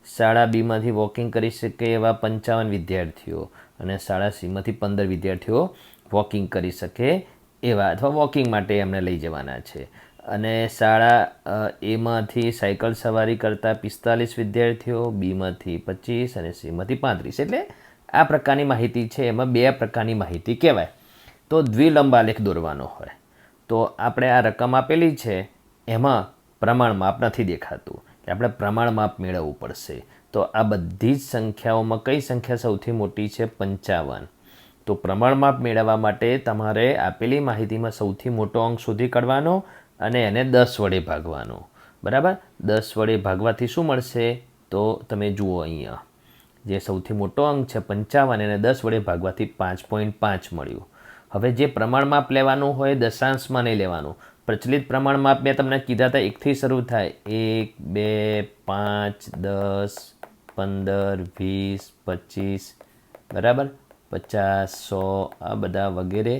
શાળા બીમાંથી વોકિંગ કરી શકે એવા 55 વિદ્યાર્થીઓ, અને શાળા સીમાંથી 15 વિદ્યાર્થીઓ વોકિંગ કરી શકે એવા અથવા વોકિંગ માટે એમને લઈ જવાના છે. અને શાળા એમાંથી સાયકલ સવારી કરતા 45 વિદ્યાર્થીઓ, બીમાંથી 25 અને સીમાંથી 35. એટલે આ પ્રકારની માહિતી છે. એમાં 2 પ્રકારની માહિતી કહેવાય. તો દ્વિલંબ આલેખ દોરવાનો હોય તો આપણે આ રકમ આપેલી છે એમાં પ્રમાણ માપ નથી દેખાતું, આપણે પ્રમાણ માપ મેળવવું પડશે. તો આ બધી જ સંખ્યાઓમાં કઈ સંખ્યા સૌથી મોટી છે? 55. તો પ્રમાણ માપ મેળવવા માટે તમારે આપેલી માહિતીમાં સૌથી મોટો અંક શોધી કાઢવાનો અને એને 10 વડે ભાગવાનો. બરાબર, 10 વડે ભાગવાથી શું મળશે? તો તમે જુઓ અહીંયા જે સૌથી મોટો અંક છે 55, એને 10 વડે ભાગવાથી 5.5 મળ્યું. હવે જે પ્રમાણ માપ લેવાનું હોય દશાંશમાં નહીં લેવાનું. પ્રચલિત પ્રમાણ માપ મેં તમને કીધા હતા 1થી શરૂ થાય, 1, 2, 5, 10, 15, 20, 25, બરાબર, 50, 100 આ બધા વગેરે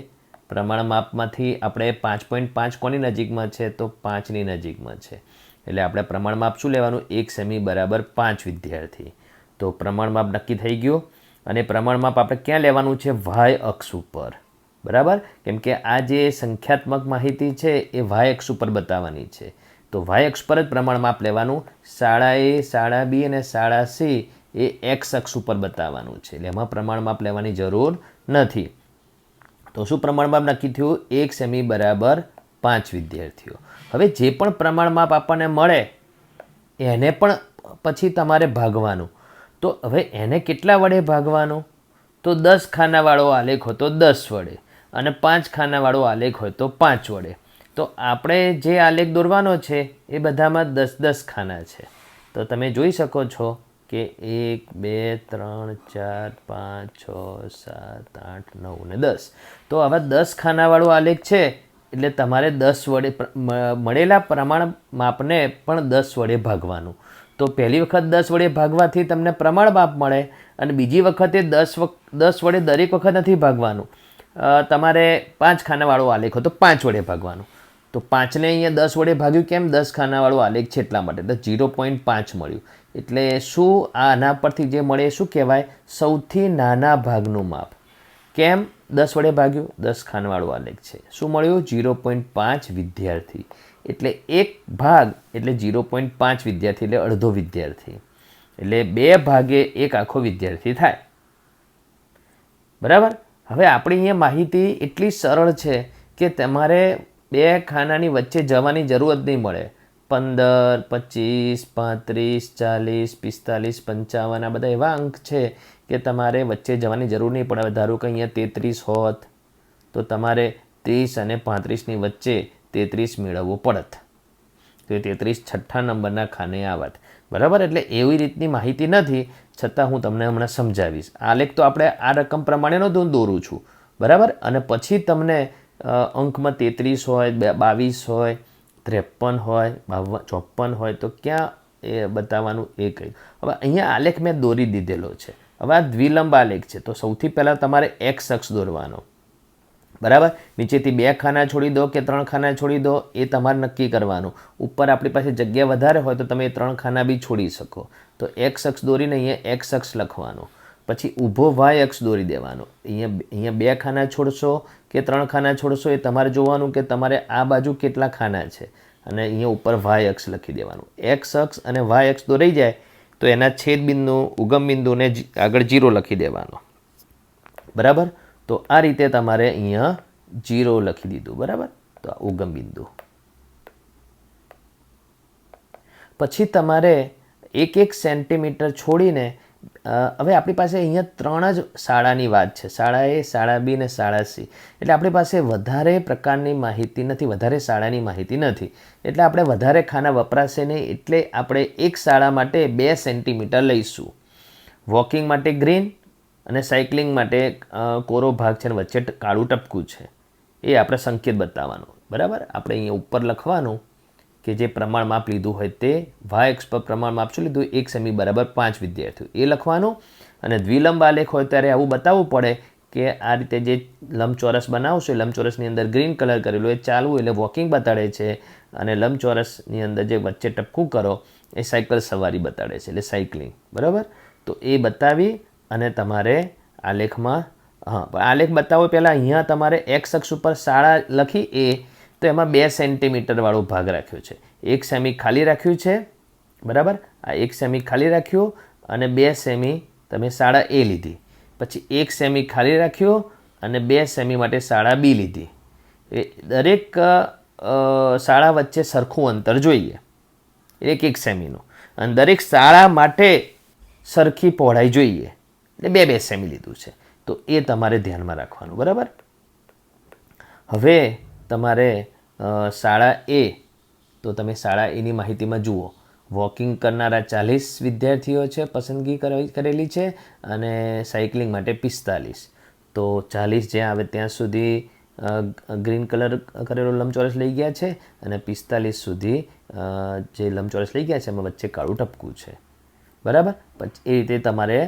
પ્રમાણ માપમાંથી આપણે 5.5 કોની નજીકમાં છે? તો 5ની નજીકમાં છે. એટલે આપણે પ્રમાણ માપ શું લેવાનું? 1 સેમી બરાબર 5 વિદ્યાર્થી. તો પ્રમાણ માપ નક્કી થઈ ગયું. અને પ્રમાણ માપ આપણે ક્યાં લેવાનું છે? વાય અક્ષ ઉપર. બરાબર, કેમ કે આ જે સંખ્યાત્મક માહિતી છે એ વાય અક્ષ ઉપર બતાવવાની છે. તો વાય અક્ષ પર જ પ્રમાણ માપ લેવાનું. શાળા એ, શાળા બી અને શાળા સી એ એક્સ અક્ષ ઉપર બતાવવાનું છે. એટલે એમાં પ્રમાણ માપ લેવાની જરૂર નથી. તો શું પ્રમાણ માપ નક્કી થયું? 1 સેમી બરાબર 5 વિદ્યાર્થીઓ. હવે જે પણ પ્રમાણ માપ આપણને મળે એને પણ પછી તમારે ભાગવાનું. તો હવે એને કેટલા વડે ભાગવાનું? તો 10 ખાનાવાળો આલેખ હોય તો 10 વડે અને 5 ખાનાવાળો આલેખ હોય તો 5 વડે. તો આપણે જે આલેખ દોરવાનો છે એ બધામાં 10-10 ખાના છે. તો તમે જોઈ શકો છો કે 1 2 3 4 5 6 7 8 9 અને 10. તો આવા 10 ખાનાવાળો આલેખ છે એટલે તમારે 10 વડે મળેલા પ્રમાણ માપને પણ 10 વડે ભાગવાનું. તો પહેલી વખત 10 વડે ભાગવાથી તમને પ્રમાણ માપ મળે અને બીજી વખતે 10 વડે દરેક વખત નથી ભાગવાનું. તમારે 5 ખાનાવાળો આલેખ હોય તો 5 વડે ભાગવાનું. તો 5ને અહીંયા 10 વડે ભાગ્યું કેમ? 10 ખાનાવાળો આલેખ છે એટલા માટે. તો 0.5 મળ્યું. એટલે શું આના પરથી જે મળે શું કહેવાય? સૌથી નાના ભાગનું માપ. કેમ 10 વડે ભાગ્યું? 10 ખાનાવાળો આલેખ છે. શું મળ્યું? 0.5 વિદ્યાર્થી. એટલે એક ભાગ એટલે 0.5 વિદ્યાર્થી એટલે અડધો વિદ્યાર્થી. એટલે 2 ભાગે 1 આખો વિદ્યાર્થી થાય. બરાબર. હવે આપણી અહીંયા માહિતી એટલી સરળ છે કે તમારે 2 ખાનાની વચ્ચે જવાની જરૂર જ નહીં મળે. 15 25 35 40 45 55 આ બધા એવા અંક છે કે તમારે વચ્ચે જવાની જરૂર નહીં પડે. ધારો કે અહીંયા 33 હોત તો તમારે 30 અને 35ની વચ્ચે 33 મેળવવો પડત. તો 33 છઠ્ઠા નંબરના ખાને આવત. બરાબર. એટલે એવી રીતની માહિતી નથી, છતાં હું તમને હમણાં સમજાવીશ. આલેખ તો આપણે આ રકમ પ્રમાણેનો હું દોરું છું. બરાબર. અને પછી તમને અંકમાં 33 હોય, 22 હોય, 53 હોય, 54 હોય તો ક્યાં એ બતાવવાનું એ કહ્યું. હવે અહીંયા આલેખ મેં દોરી દીધેલો છે. હવે આ દ્વિલંબ આલેખ છે તો સૌથી પહેલાં તમારે એક્સ અક્ષ દોરવાનો. બરાબર. નીચેથી 2 ખાના છોડી દો કે 3 ખાના છોડી દો એ તમારે નક્કી કરવાનું. ઉપર આપણી પાસે જગ્યા વધારે હોય તો તમે 3 ખાના બી છોડી શકો. તો એક્સ અક્ષ દોરીને અહીંયા એક્સ અક્ષ લખવાનો. પછી ઊભો વાય અક્ષ દોરી દેવાનો. અહીંયા 2 ખાના છોડશો કે 3 ખાના છોડશો એ તમારે જોવાનું કે તમારે આ બાજુ કેટલા ખાના છે અને અહીંયા ઉપર વાય અક્ષ લખી દેવાનું. એક્સ અક્ષ અને વાય અક્ષ દોરાઈ જાય તો એના છેદ બિંદુ, ઉગમ બિંદુને આગળ 0 લખી દેવાનો. બરાબર. તો આ રીતે તમારે અહીંયા 0 લખી દીધું. બરાબર. તો આ ઉગમ બિંદુ. પછી તમારે 1 સેન્ટીમીટર છોડીને હવે આપણી પાસે અહીંયા 3 જ શાળાની વાત છે. શાળા એ, શાળા બી અને શાળા સી. એટલે આપણી પાસે વધારે પ્રકારની માહિતી નથી, વધારે શાળાની માહિતી નથી. એટલે આપણે વધારે ખાના વપરાશે નહીં. એટલે આપણે એક શાળા માટે 2 સેન્ટીમીટર લઈશું. વોકિંગ માટે ગ્રીન અને સાયકલિંગ માટે કોરો ભાગ છે અને વચ્ચે કાળું ટપકું છે. એ આપણે સંકેત બતાવવાનો. બરાબર. આપણે અહીંયા ઉપર લખવાનું કે જે પ્રમાણ માપ લીધું હોય તે વાય અક્ષ પર પ્રમાણ માપ શું લીધું? 1 સેમી બરાબર 5 વિદ્યાર્થીઓ એ લખવાનું. અને દ્વિલંબ આલેખ હોય ત્યારે આવું બતાવવું પડે કે આ રીતે જે લંબચોરસ બનાવશો એ લંબચોરસની અંદર ગ્રીન કલર કરેલું એ ચાલવું એટલે વોકિંગ બતાડે છે અને લંબચોરસની અંદર જે વચ્ચે ટપકું કરો એ સાયકલ સવારી બતાડે છે એટલે સાયકલિંગ. બરાબર. તો એ બતાવી અને તમારે આલેખમાં આલેખ બતાવો પહેલાં અહીંયા તમારે એક્સ અક્ષ ઉપર શાળા લખી એ તો એમાં 2 સેન્ટીમીટરવાળો ભાગ રાખ્યો છે. 1 સેમી ખાલી રાખ્યું છે. બરાબર. આ 1 સેમી ખાલી રાખ્યું અને 2 સેમી તમે શાળા એ લીધી. પછી 1 સેમી ખાલી રાખ્યો અને 2 સેમી માટે શાળા બી લીધી. એ દરેક શાળા વચ્ચે સરખું અંતર જોઈએ. 1 સેમીનું. અને દરેક શાળા માટે સરખી પહોળાઈ જોઈએ. એટલે 2 સેમી લીધું છે. તો એ તમારે ધ્યાનમાં રાખવાનું. બરાબર. હવે તમારે શાળા એ તો તમે શાળા એની માહિતીમાં જુઓ. વોકિંગ કરનારા 40 વિદ્યાર્થીઓ છે, પસંદગી કરેલી છે અને સાયકલિંગ માટે 45. તો 40 જ્યાં આવે ત્યાં સુધી ગ્રીન કલર કરેલો લંબચોરસ લઈ ગયા છે અને 45 સુધી જે લંબચોરસ લઈ ગયા છે એમાં વચ્ચે કાળું ટપકું છે. બરાબર. પછી એ રીતે તમારે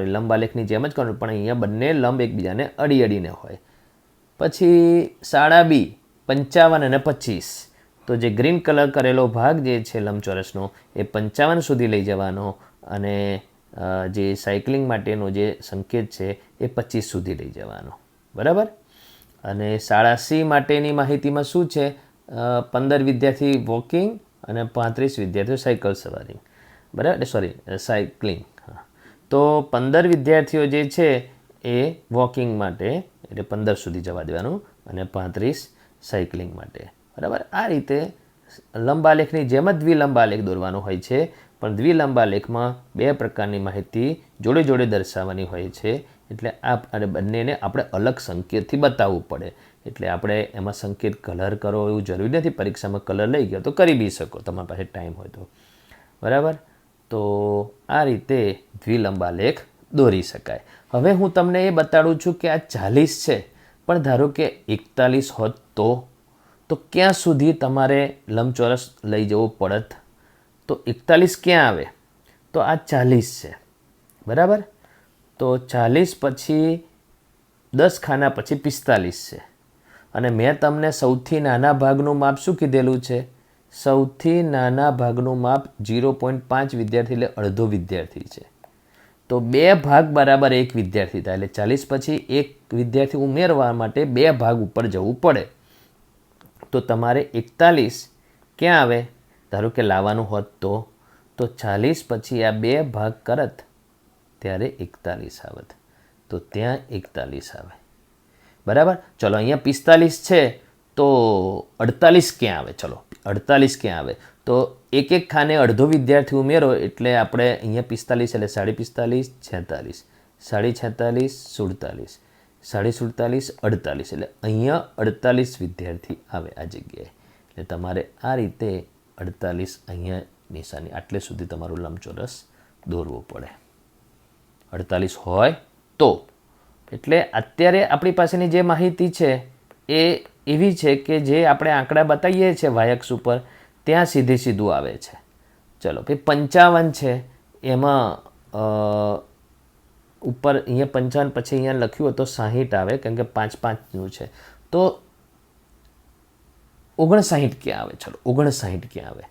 લંબ આલેખની જેમ જ કરવાનું પણ અહીંયા બંને લંબ એકબીજાને અડીને હોય. પછી શાળા બી 55 અને 25, તો જે ગ્રીન કલર કરેલો ભાગ જે છે લંબચોરસનો એ 55 સુધી લઈ જવાનો અને જે સાયકલિંગ માટેનો જે સંકેત છે એ 25 સુધી લઈ જવાનો, બરાબર. અને શાળા સી માટેની માહિતીમાં શું છે, 15 વિદ્યાર્થી વોકિંગ અને 35 વિદ્યાર્થીઓ સાયકલ સવારી, બરાબર, સાયકલિંગ. તો 15 વિદ્યાર્થીઓ જે છે એ વોકિંગ માટે એટલે 15 સુધી જવા દેવાનું અને 35 સાયકલિંગ માટે, બરાબર. આ રીતે લંબાલેખની જેમ જ દ્વિલંબાલેખ દોરવાનો હોય છે, પણ દ્વિલંબાલેખમાં 2 પ્રકારની માહિતી જોડે જોડે દર્શાવવાની હોય છે. એટલે આ બંનેને આપણે અલગ સંકેતથી બતાવવું પડે. એટલે આપણે એમાં સંકેત કલર કરો એવું જરૂરી નથી. પરીક્ષામાં કલર લઈ ગયો તો કરી બી શકો, તમારી પાસે ટાઈમ હોય તો, બરાબર. તો આ રીતે દ્વિલંબાલેખ દોરી શકાય. હવે હું તમને એ બતાડું છું કે આ 40 છે, પણ ધારો કે 41 હોત તો ક્યાં સુધી તમારે લંબચોરસ લઈ જવું પડત? તો 41 ક્યાં આવે? તો આ 40 છે, બરાબર. તો 40 પછી 10 ખાના પછી 45 છે. અને મેં તમને સૌથી નાના ભાગનું માપ શું કીધેલું છે? સૌથી નાના ભાગનું માપ 0.5 વિદ્યાર્થી એટલે અડધો વિદ્યાર્થી છે. તો 2 ભાગ બરાબર 1 વિદ્યાર્થી થાય. એટલે 40 પછી 1 વિદ્યાર્થી ઉમેરવા માટે 2 ભાગ ઉપર જવું પડે. તો તમારે 41 ક્યાં આવે? ધારો કે લાવવાનું હોત તો 40 પછી આ 2 ભાગ કરત ત્યારે 41 આવત. તો ત્યાં 41 આવે, બરાબર. ચલો અહીંયા 45 છે તો 48 ક્યાં આવે? ચલો 48 ક્યાં આવે? તો એક ખાને અડધો વિદ્યાર્થી ઉમેરો એટલે આપણે અહીંયા 45 એટલે 45, 46, 46, 47, 48 એટલે અહીંયા 48 વિદ્યાર્થી આવે આ જગ્યાએ. એટલે તમારે આ રીતે 48 અહીંયા નિશાની આટલે સુધી તમારું લંબચોરસ દોરવું પડે. 48 હોય તો. એટલે અત્યારે આપણી પાસેની જે માહિતી છે એ એવી છે કે જે આપણે આંકડા બતાવીએ છીએ વાયક્ષ ઉપર ત્યાં સીધું આવે છે. ચલો ભાઈ 55 છે, એમાં ઉપર અહીંયા 55 પછી અહીંયા લખ્યું હોય તો 60 આવે, કારણ કે 5-5નું છે. તો 59 ક્યાં આવે? ચલો 59 ક્યાં આવે?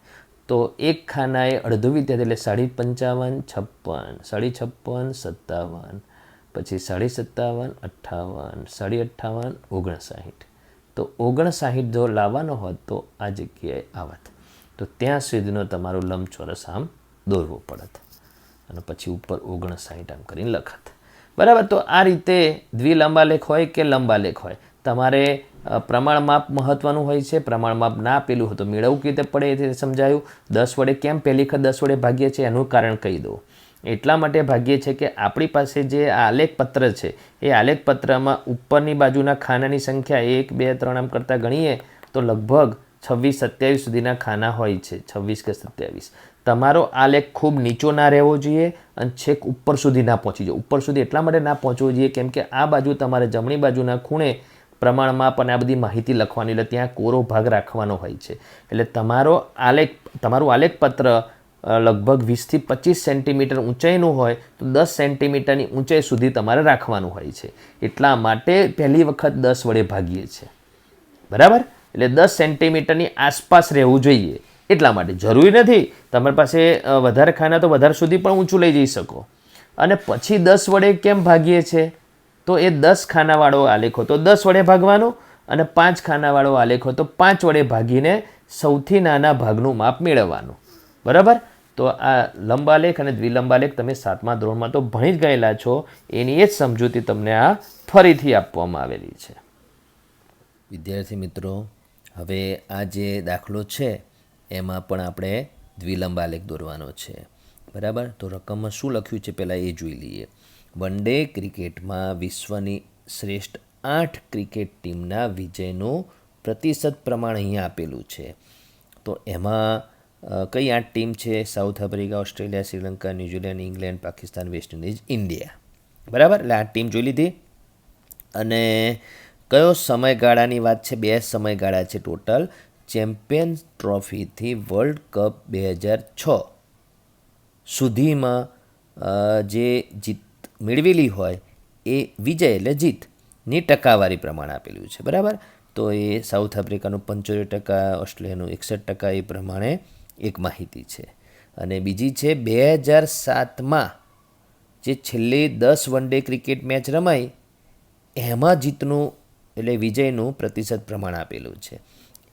તો એક ખાનાએ અડધો વિદ્યાર્થી એટલે 55, 56, 57, પછી 57, 58, 58, 59. તો 59 જો લાવવાનો હોત તો આ જગ્યાએ આવત. તો ત્યાં સુધીનો તમારું લંબચોરસ આમ દોરવો પડત અને પછી ઉપર 59 આમ કરીને લખત, બરાબર. તો આ રીતે દ્વિલંબાલેખ હોય કે લંબાલેખ હોય, તમારે પ્રમાણ માપ મહત્વનું હોય છે. પ્રમાણ માપ ના આપેલું હોય તો મેળવવું કેવી રીતે પડે એ રીતે સમજાયું. 10 વડે કેમ પહેલી વખત 10 વડે ભાગીએ છીએ એનું કારણ કહી દઉં. એટલા માટે ભાગીએ છીએ કે આપણી પાસે જે આલેખપત્ર છે એ આલેખપત્રમાં ઉપરની બાજુના ખાનાની સંખ્યા 1, 2, 3 આમ કરતાં ગણીએ તો લગભગ 26, 27 સુધીના ખાના હોય છે. 26 કે 27. તમારો આલેખ ખૂબ નીચો ના રહેવો જોઈએ અને છેક ઉપર સુધી ના પહોંચી જાય. ઉપર સુધી એટલા માટે ના પહોંચવો જોઈએ કેમ કે આ બાજુ તમારે જમણી બાજુના ખૂણે પ્રમાણમાં પણ આ બધી માહિતી લખવાની, એટલે ત્યાં કોરો ભાગ રાખવાનો હોય છે. એટલે તમારું આલેખપત્ર લગભગ 20 થી 25 સેન્ટીમીટર ઊંચાઈનું હોય તો 10 સેન્ટીમીટરની ઊંચાઈ સુધી તમારે રાખવાનું હોય છે. એટલા માટે પહેલી વખત 10 વડે ભાગીએ છીએ, બરાબર. એટલે 10 સેન્ટીમીટરની આસપાસ રહેવું જોઈએ. એટલા માટે જરૂરી નથી તમારી પાસે વધારે ખાના તો વધારે સુધી પણ ઊંચું લઈ જઈ શકો. અને પછી 10 વડે કેમ ભાગીએ છીએ? તો એ 10 ખાનાવાળો આલેખ હોય તો 10 વડે ભાગવાનો અને 5 ખાનાવાળો આલેખ હોય તો 5 વડે ભાગીને સૌથી નાના ભાગનું માપ મેળવવાનું, બરાબર. તો આ લંબાલેખ અને દ્વિલંબાલેખ તમે 7મા ધોરણમાં તો ભણી જ ગયેલા છો, એની એ જ સમજૂતી તમને આ ફરીથી આપવામાં આવેલી છે. વિદ્યાર્થી મિત્રો, હવે આ જે દાખલો છે એમાં પણ આપણે દ્વિલંબાલેખ દોરવાનો છે, બરાબર. તો રકમમાં શું લખ્યું છે પહેલાં એ જોઈ લઈએ. વન ડે ક્રિકેટમાં વિશ્વની શ્રેષ્ઠ 8 ક્રિકેટ ટીમના વિજયનું પ્રતિશત પ્રમાણ અહીંયા આપેલું છે. તો એમાં કઈ 8 ટીમ છે? South Africa, Australia, Sri Lanka, New Zealand, England, Pakistan, West Indies, India, બરાબર. એટલે 8 ટીમ જોઈ લીધી. અને કયો સમયગાળાની વાત છે? 2 સમયગાળા છે ટોટલ. ચેમ્પિયન્સ ટ્રોફીથી વર્લ્ડ કપ 2006 સુધીમાં જે જીત મેળવેલી હોય એ વિજય એટલે જીત, ની ટકાવારી પ્રમાણ આપેલું છે, બરાબર. તો એ સાઉથ આફ્રિકાનું 75%, ઓસ્ટ્રેલિયાનું 61% એ પ્રમાણે એક માહિતી છે. અને બીજી છે 2007માં જે છેલ્લી 10 વન ડે ક્રિકેટ મેચ રમાઈ એમાં જીતનું એટલે વિજયનું પ્રતિશત પ્રમાણ આપેલું છે.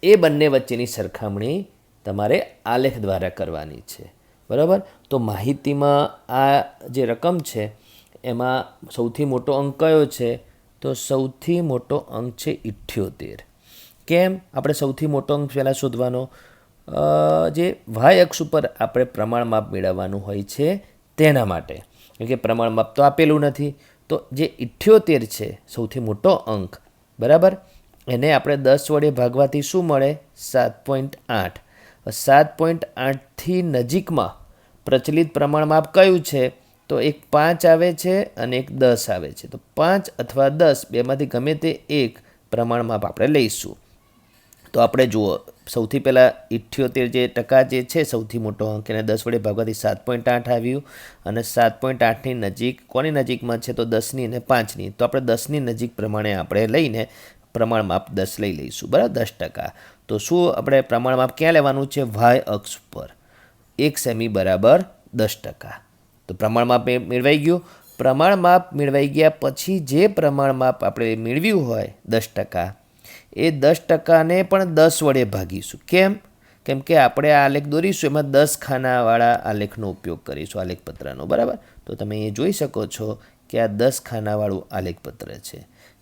એ બંને વચ્ચેની સરખામણી તમારે આલેખ દ્વારા કરવાની છે, બરાબર. તો માહિતીમાં આ જે રકમ છે એમાં સૌથી મોટો અંક કયો છે? તો સૌથી મોટો અંક છે 78. કેમ? આપણે સૌથી મોટો અંક પહેલાં શોધવાનો, જે વાય અક્ષ ઉપર આપણે પ્રમાણ માપ મેળવવાનું હોય છે તેના માટે, કેમ કે પ્રમાણ માપ તો આપેલું નથી. તો જે 78 છે સૌથી મોટો અંક, બરાબર, એને આપણે 10 વડે ભાગવાથી શું મળે? 7.8. 7.8થી નજીકમાં પ્રચલિત પ્રમાણ માપ કયું છે? તો એક 5 આવે છે અને એક 10 આવે છે. તો 5 અથવા 10 બેમાંથી ગમે તે એક પ્રમાણ માપ આપણે લઈશું. તો આપણે જુઓ, સૌથી પહેલાં 78 જે ટકા જે છે સૌથી મોટો અંક, એને 10 વડે ભાગવાથી 7.8 આવ્યું. અને 7.8ની નજીક કોની નજીકમાં છે? તો 10ની અને 5ની. તો આપણે 10ની નજીક પ્રમાણે આપણે લઈને પ્રમાણ માપ 10 લઈ લઈશું, બરાબર, 10%. તો શું આપણે પ્રમાણ માપ ક્યાં લેવાનું છે? વાય અક્ષ ઉપર. 1 સેમી બરાબર 10%. તો પ્રમાણ માપ મેળવાઈ ગયું. પ્રમાણ માપ મેળવાઈ ગયા પછી જે પ્રમાણ માપ આપણે મેળવ્યું હોય 10%, એ 10%ને પણ 10 વડે ભાગીશું. કેમ કે આપણે આ આલેખ દોરીશું એમાં 10 ખાનાવાળા આલેખનો ઉપયોગ કરીશું, આલેખપત્રનો, બરાબર. તો તમે એ જોઈ શકો છો કે આ 10 ખાનાવાળું આલેખપત્ર છે.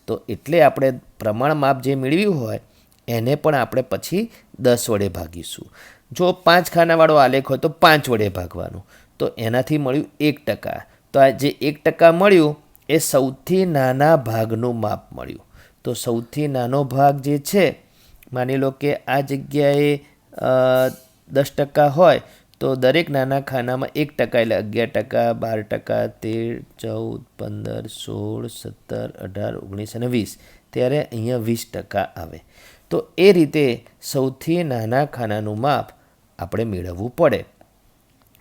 તો એટલે આપણે પ્રમાણ માપ જે મેળવ્યું હોય એને પણ આપણે પછી 10 વડે ભાગીશું. જો 5 ખાનાવાળો આલેખ હોય તો 5 વડે ભાગવાનું. તો એનાથી મળ્યું 1%. તો આ જે 1% મળ્યું એ સૌથી નાના ભાગનું માપ મળ્યું. તો સૌથી નાનો ભાગ જે છે, માની લો કે આ જગ્યાએ 10% હોય તો દરેક નાના ખાનામાં 1% એટલે 11%, 12%, 13, 14, 15, 16, 17, 18, 19 અને 20. ત્યારે અહીંયા 20% આવે. તો એ રીતે સૌથી નાના ખાનાનું માપ આપણે મેળવવું પડે,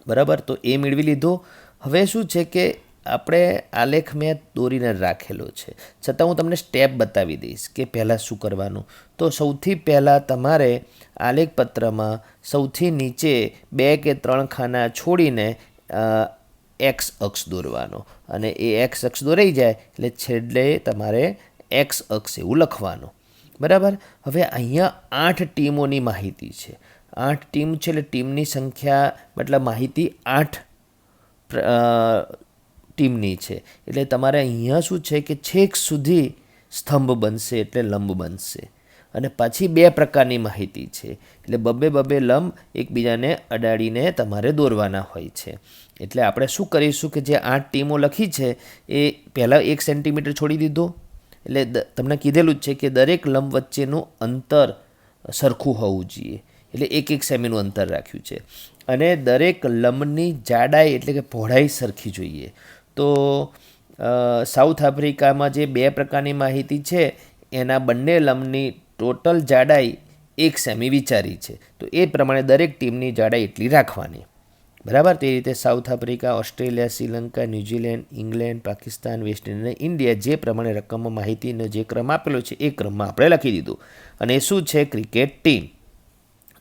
બરાબર. તો એ મેળવી લીધું. હવે શું છે કે આપણે આલેખ મેં દોરીને રાખેલો છે, છતાં હું તમને સ્ટેપ બતાવી દઈશ કે પહેલાં શું કરવાનું. તો સૌથી પહેલાં તમારે આલેખપત્રમાં સૌથી નીચે 2 કે 3 ખાના છોડીને એક્સ અક્ષ દોરવાનો, અને એ એક્સ અક્ષ દોરાઈ જાય એટલે છેલ્લે તમારે એક્સ અક્ષ એવું લખવાનું, બરાબર. હવે અહીંયા 8 ટીમોની માહિતી છે. 8 ટીમ છે એટલે ટીમની સંખ્યા મતલબ માહિતી 8 ટીમની છે. એટલે તમારે અહીંયા શું છે કે છેક સુધી સ્તંભ બનશે એટલે લંબ બનશે. અને પાછી 2 પ્રકારની માહિતી છે એટલે બબે લંબ એકબીજાને અડાડીને તમારે દોરવાના હોય છે. એટલે આપણે શું કરીશું કે જે 8 ટીમો લખી છે એ પહેલાં 1 સેન્ટીમીટર છોડી દીધું. એટલે તમને કીધેલું જ છે કે દરેક લંબ વચ્ચેનું અંતર સરખું હોવું જોઈએ, એટલે 1 સેમીનું અંતર રાખ્યું છે. અને દરેક લંબની જાડાઈ એટલે કે પહોળાઈ સરખી જોઈએ. તો સાઉથ આફ્રિકામાં જે 2 પ્રકારની માહિતી છે એના બંને લંબની ટોટલ જાડાઈ 1 સેમી વિચારી છે. તો એ પ્રમાણે દરેક ટીમની જાડાઈ એટલી રાખવાની, બરાબર. તે રીતે south Africa, Australia, Sri Lanka, New Zealand, England, Pakistan, West Indies અને ઇન્ડિયા જે પ્રમાણે રકમમાં માહિતીનો જે ક્રમ આપેલો છે એ ક્રમમાં આપણે લખી દીધું. અને એ શું છે? Cricket team.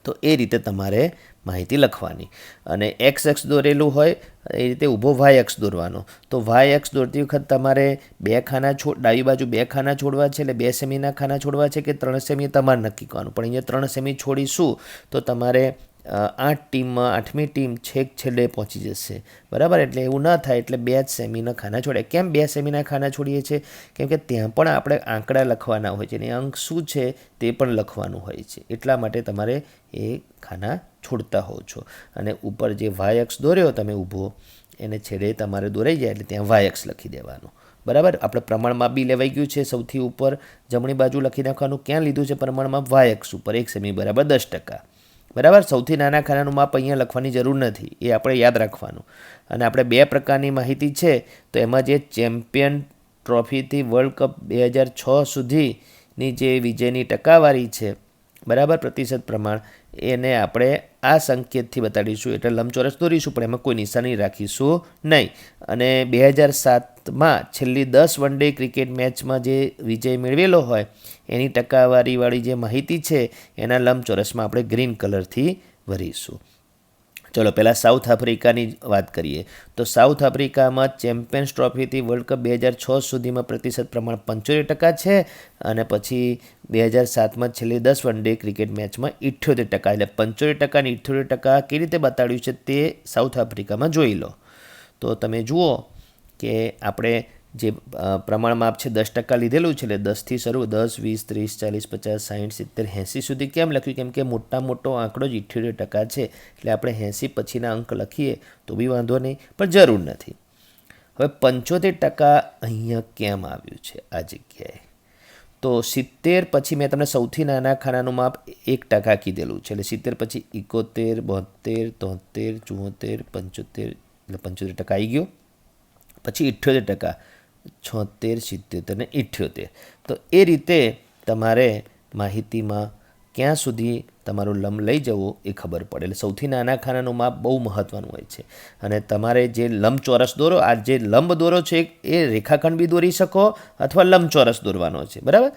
તો એ રીતે તમારે માહિતી લખવાની. અને એક્સ અક્ષ દોરેલું હોય એ રીતે ઊભો વાય અક્ષ દોરવાનો. તો વાય અક્ષ દોરતી વખત તમારે 2 ખાના ડાબી બાજુ 2 ખાના છોડવા છે, એટલે 2 સેમીના ખાના છોડવા છે કે 3 સેમી તમારે નક્કી કરવાનું. પણ અહીંયા 3 સેમી છોડીશું તો તમારે 8 ટીમમાં 8મી ટીમ છેક છેલ્લે પહોંચી જશે, બરાબર. એટલે એવું ન થાય એટલે 2 જ સેમીના ખાના છોડે. કેમ 2 સેમીના ખાના છોડીએ છીએ? કેમ કે ત્યાં પણ આપણે આંકડા લખવાના હોય છે અને અંક શું છે તે પણ લખવાનું હોય છે. એટલા માટે તમારે એ ખાના છોડતા હોવ છો. અને ઉપર જે વાય અક્ષ દોર્યો તમે ઊભો, એને છેડે તમારે દોરાઈ જાય એટલે ત્યાં વાય અક્ષ લખી દેવાનું, બરાબર. આપણે પ્રમાણમાપ બી લેવાઈ ગયું છે. સૌથી ઉપર જમણી બાજુ લખી નાખવાનું. ક્યાં લીધું છે પ્રમાણમાપ? વાય અક્ષ ઉપર. 1 સેમી બરાબર 10%, બરાબર. સૌથી નાના ખાનાનું માપ અહીંયા લખવાની જરૂર નથી, એ આપણે યાદ રાખવાનું. અને આપણે 2 પ્રકારની માહિતી છે તો એમાં જે ચેમ્પિયન ટ્રોફીથી વર્લ્ડ કપ 2006 સુધીની જે વિજયની ટકાવારી છે, બરાબર, પ્રતિશત પ્રમાણ, એને આપણે આ સંકેતથી બતાડીશું. એટલે લંબચોરસ દોરીશું પણ એમાં કોઈ નિશાની રાખીશું નહીં. અને 2007 માં છેલ્લી 10 વન ડે ક્રિકેટ મેચમાં જે વિજય મેળવેલો હોય એની ટકાવારીવાળી જે માહિતી છે એના લંબચોરસમાં આપણે ગ્રીન કલરથી ભરીશું. ચલો પહેલાં સાઉથ આફ્રિકાની વાત કરીએ તો સાઉથ આફ્રિકામાં ચેમ્પિયન્સ ટ્રોફીથી વર્લ્ડ કપ 2006 સુધીમાં પ્રતિશત પ્રમાણ 75% છે અને પછી 2007માં છેલ્લી 10 વન ડે ક્રિકેટ મેચમાં 78%. એટલે 75% અને 78% કેવી રીતે બતાડ્યું છે તે સાઉથ આફ્રિકામાં જોઈ લો. તો તમે જુઓ કે આપણે જે પ્રમાણ માપ છે 10% લીધેલું છે, એટલે 10થી શરૂ 10, 20, 30, 40, 50, 60, 70, 80 સુધી કેમ લખ્યું? કેમ કે મોટો આંકડો જ 78% છે, એટલે આપણે 80 પછીના અંક લખીએ તો બી વાંધો નહીં, પણ જરૂર નથી. હવે 75% અહીંયા કેમ આવ્યું છે આ જગ્યાએ? તો 70 પછી મેં તમને સૌથી નાના ખાનાનું માપ 1% કીધેલું છે, એટલે 70 પછી 71, 72, 73, 74, 75, એટલે 75% આવી ગયો. પછી 78%, 76, 77 અને 78. તો એ રીતે તમારે માહિતીમાં ક્યાં સુધી તમારું લંબ લઈ જવો એ ખબર પડે. એટલે સૌથી નાના ખાનાનું માપ બહુ મહત્ત્વનું હોય છે. અને તમારે જે લંબચોરસ દોરો, આ જે લંબ દોરો છે એ રેખાખંડ બી દોરી શકો અથવા લંબચોરસ દોરવાનો છે, બરાબર.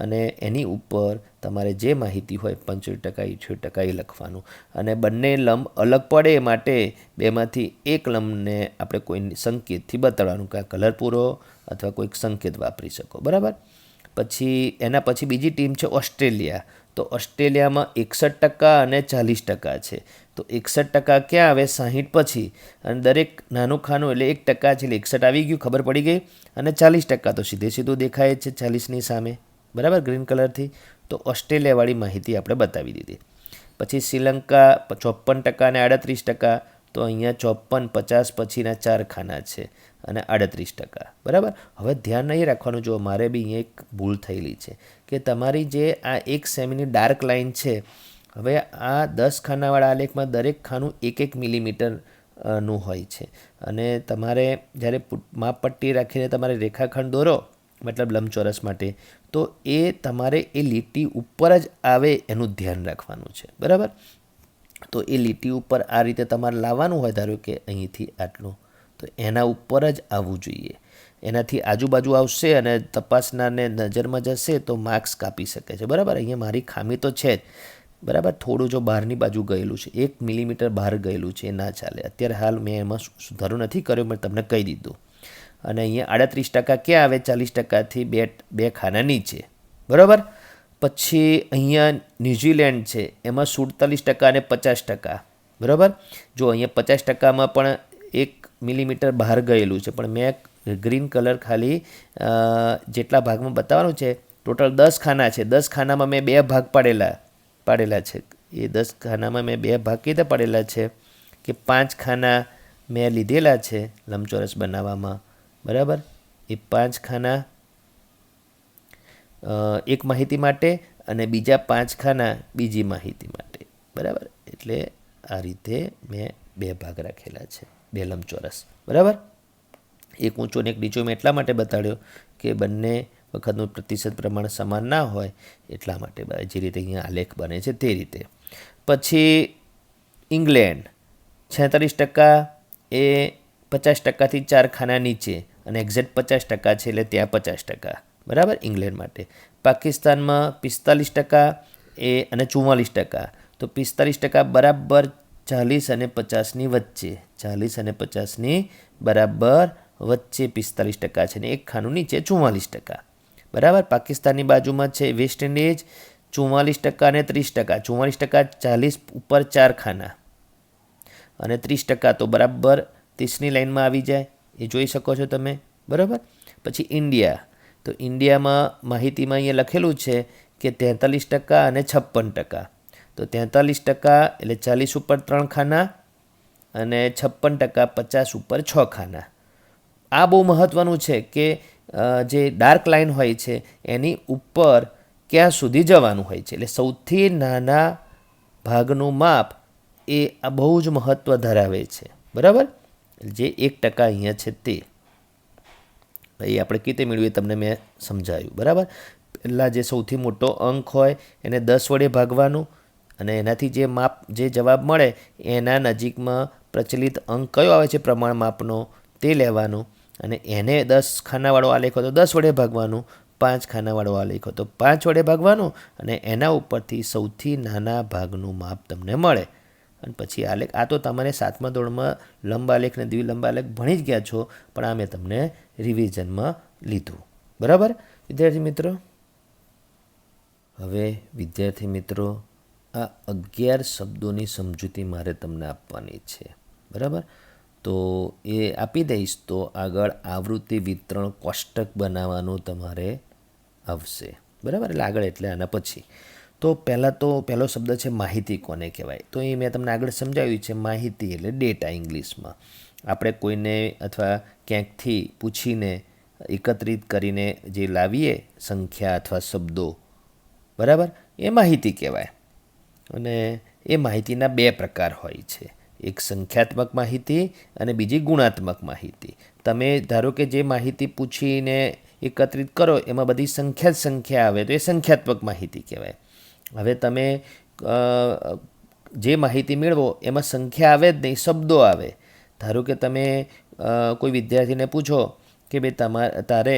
અને એની ઉપર તમારે જે માહિતી હોય 75%, 78% એ લખવાનું. અને બંને લંબ અલગ પડે એ માટે બેમાંથી એક લંબને આપણે કોઈ સંકેતથી બતાડવાનું, કે આ કલર પૂરો અથવા કોઈક સંકેત વાપરી શકો, બરાબર. પછી એના પછી બીજી ટીમ છે ઓસ્ટ્રેલિયા. તો ઓસ્ટ્રેલિયામાં 61% અને 40% છે. તો 61% ક્યાં આવે? 60 પછી. અને દરેક નાનું ખાનું એટલે 1% છે, એટલે 61 આવી ગયું, ખબર પડી ગઈ. અને 40% તો સીધું દેખાય છે 40ની સામે, બરાબર, ગ્રીન કલરથી. તો ઓસ્ટ્રેલિયાવાળી માહિતી આપણે બતાવી દીધી. પછી શ્રીલંકા 54% અને 38%. તો અહીંયા 54, 50 પછીના 4 ખાના છે અને 38%, બરાબર. હવે ધ્યાન નહીં રાખવાનું, જો મારે બી અહીંયા એક ભૂલ થયેલી છે કે તમારી જે આ 1 સેમીની ડાર્ક લાઇન છે, હવે આ 10 ખાનાવાળા આલેખમાં દરેક ખાનું 1 મિલીમીટર નું હોય છે. અને તમારે જ્યારે માપપટ્ટી રાખીને તમારે રેખાખંડ દોરો, મતલબ લંબચોરસ માટે, તો એ તમારે એ લીટી ઉપર જ આવે એનું ધ્યાન રાખવાનું છે, બરાબર. તો એ લીટી ઉપર આ રીતે તમારે લાવવાનું હોય, ધારો કે અહીંથી આટલું, તો એના ઉપર જ આવવું જોઈએ. એનાથી આજુબાજુ આવશે અને તપાસનારને નજરમાં જશે તો માર્ક્સ કાપી શકે છે, બરાબર. અહીંયા મારી ખામી તો છે જ, બરાબર. થોડું જો બહારની બાજુ ગયેલું છે, 1 મિલીમીટર બહાર ગયેલું છે, એ ના ચાલે. અત્યારે હાલ મેં એમાં સુધારો નથી કર્યો, મેં તમને કહી દીધું. અને અહીંયા 38% ક્યાં આવે? 40%થી બે ખાના નીચે, બરાબર. પછી અહીંયા ન્યૂઝીલેન્ડ છે, એમાં 47% અને 50%, બરાબર. જો અહીંયા 50%માં પણ 1 મિલીમીટર બહાર ગયેલું છે, પણ મેં ગ્રીન કલર ખાલી જેટલા ભાગમાં બતાવવાનું છે, ટોટલ 10 ખાના છે. 10 ખાનામાં મેં 2 ભાગ પાડેલા છે. એ 10 ખાનામાં મેં 2 ભાગ કીધા પાડેલા છે કે 5 ખાના મેં લીધેલા છે લંબચોરસ બનાવવામાં, બરાબર. એ 5 ખાના એક માહિતી માટે અને બીજા 5 ખાના બીજી માહિતી માટે, બરાબર. એટલે આ રીતે મેં 2 ભાગ રાખેલા છે, 2 લંબચોરસ, બરાબર. એક ઊંચો અને એક નીચો મેં એટલા માટે બતાડ્યો કે બંને વખતનું પ્રતિશત પ્રમાણ સમાન ના હોય, એટલા માટે જે રીતે અહીંયા આલેખ બને છે તે રીતે. પછી ઇંગ્લેન્ડ 46%, એ 50%થી 4 ખાના નીચે, અને એક્ઝેક્ટ 50% છે, એટલે ત્યાં 50%, બરાબર, ઇંગ્લેન્ડ માટે. પાકિસ્તાનમાં 45%, એ અને 44%. તો 45% બરાબર 40 અને 50ની વચ્ચે, 40 અને 50ની બરાબર વચ્ચે 45% છે, ને એક ખાનું નીચે 44%, બરાબર. પાકિસ્તાનની બાજુમાં છે વેસ્ટ ઇન્ડિઝ, 44% અને 30%. 44%, 40 ઉપર 4 ખાના, અને 30% તો બરાબર 30ની લાઇનમાં આવી જાય, એ જોઈ શકો છો તમે, બરાબર. પછી ઇન્ડિયા. તો ઇન્ડિયામાં માહિતીમાં અહીંયા લખેલું છે કે 43% અને 56%. તો 43% એટલે 40 ઉપર 3 ખાના અને 56% 50 ઉપર 6 ખાના. આ બહુ મહત્ત્વનું છે કે જે ડાર્ક લાઇન હોય છે એની ઉપર ક્યાં સુધી જવાનું હોય છે. એટલે સૌથી નાના ભાગનું માપ એ આ બહુ જ મહત્ત્વ ધરાવે છે, બરાબર. જે 1% અહીંયા છે તે એ આપણે કેવી રીતે મેળવીએ તમને મેં સમજાવ્યું, બરાબર. પહેલાં જે સૌથી મોટો અંક હોય એને 10 વડે ભાગવાનું, અને એનાથી જે જવાબ મળે એના નજીકમાં પ્રચલિત અંક કયો આવે છે પ્રમાણ માપનો તે લેવાનું, અને એને 10 ખાનાવાળો આલેખ હોય તો 10 વડે ભાગવાનું, 5 ખાનાવાળો આલેખ હોય તો 5 વડે ભાગવાનું, અને એના ઉપરથી સૌથી નાના ભાગનું માપ તમને મળે. અને પછી આલેખ, આ તો તમારે 7મા ધોરણમાં લંબ આલેખ અને દ્વિલંબ આલેખ ભણી જ ગયા છો, પણ આ મેં તમને રિવિઝનમાં લીધું. બરાબર વિદ્યાર્થી મિત્રો? હવે વિદ્યાર્થી મિત્રો, આ 11 શબ્દોની સમજૂતી મારે તમને આપવાની છે. બરાબર? તો એ આપી દઈશ તો આગળ આવૃત્તિ વિતરણ કોષ્ટક બનાવવાનું તમારે આવશે. બરાબર? એટલે આગળ એટલે આના પછી તો પહેલો શબ્દ છે માહિતી કોને કહેવાય. તો એ મેં તમને આગળ સમજાવ્યું છે. માહિતી એટલે ડેટા ઇંગ્લિશમાં. આપણે કોઈને અથવા ક્યાંકથી પૂછીને એકત્રિત કરીને જે લાવીએ સંખ્યા અથવા શબ્દો, બરાબર, એ માહિતી કહેવાય. અને એ માહિતીના 2 પ્રકાર હોય છે. એક સંખ્યાત્મક માહિતી અને બીજી ગુણાત્મક માહિતી. તમે ધારો કે જે માહિતી પૂછીને એકત્રિત કરો એમાં બધી સંખ્યા આવે તો એ સંખ્યાત્મક માહિતી કહેવાય. હવે તમે જે માહિતી મેળવો એમાં સંખ્યા આવે જ નહીં, શબ્દો આવે. ધારો કે તમે કોઈ વિદ્યાર્થીને પૂછો કે ભાઈ તારે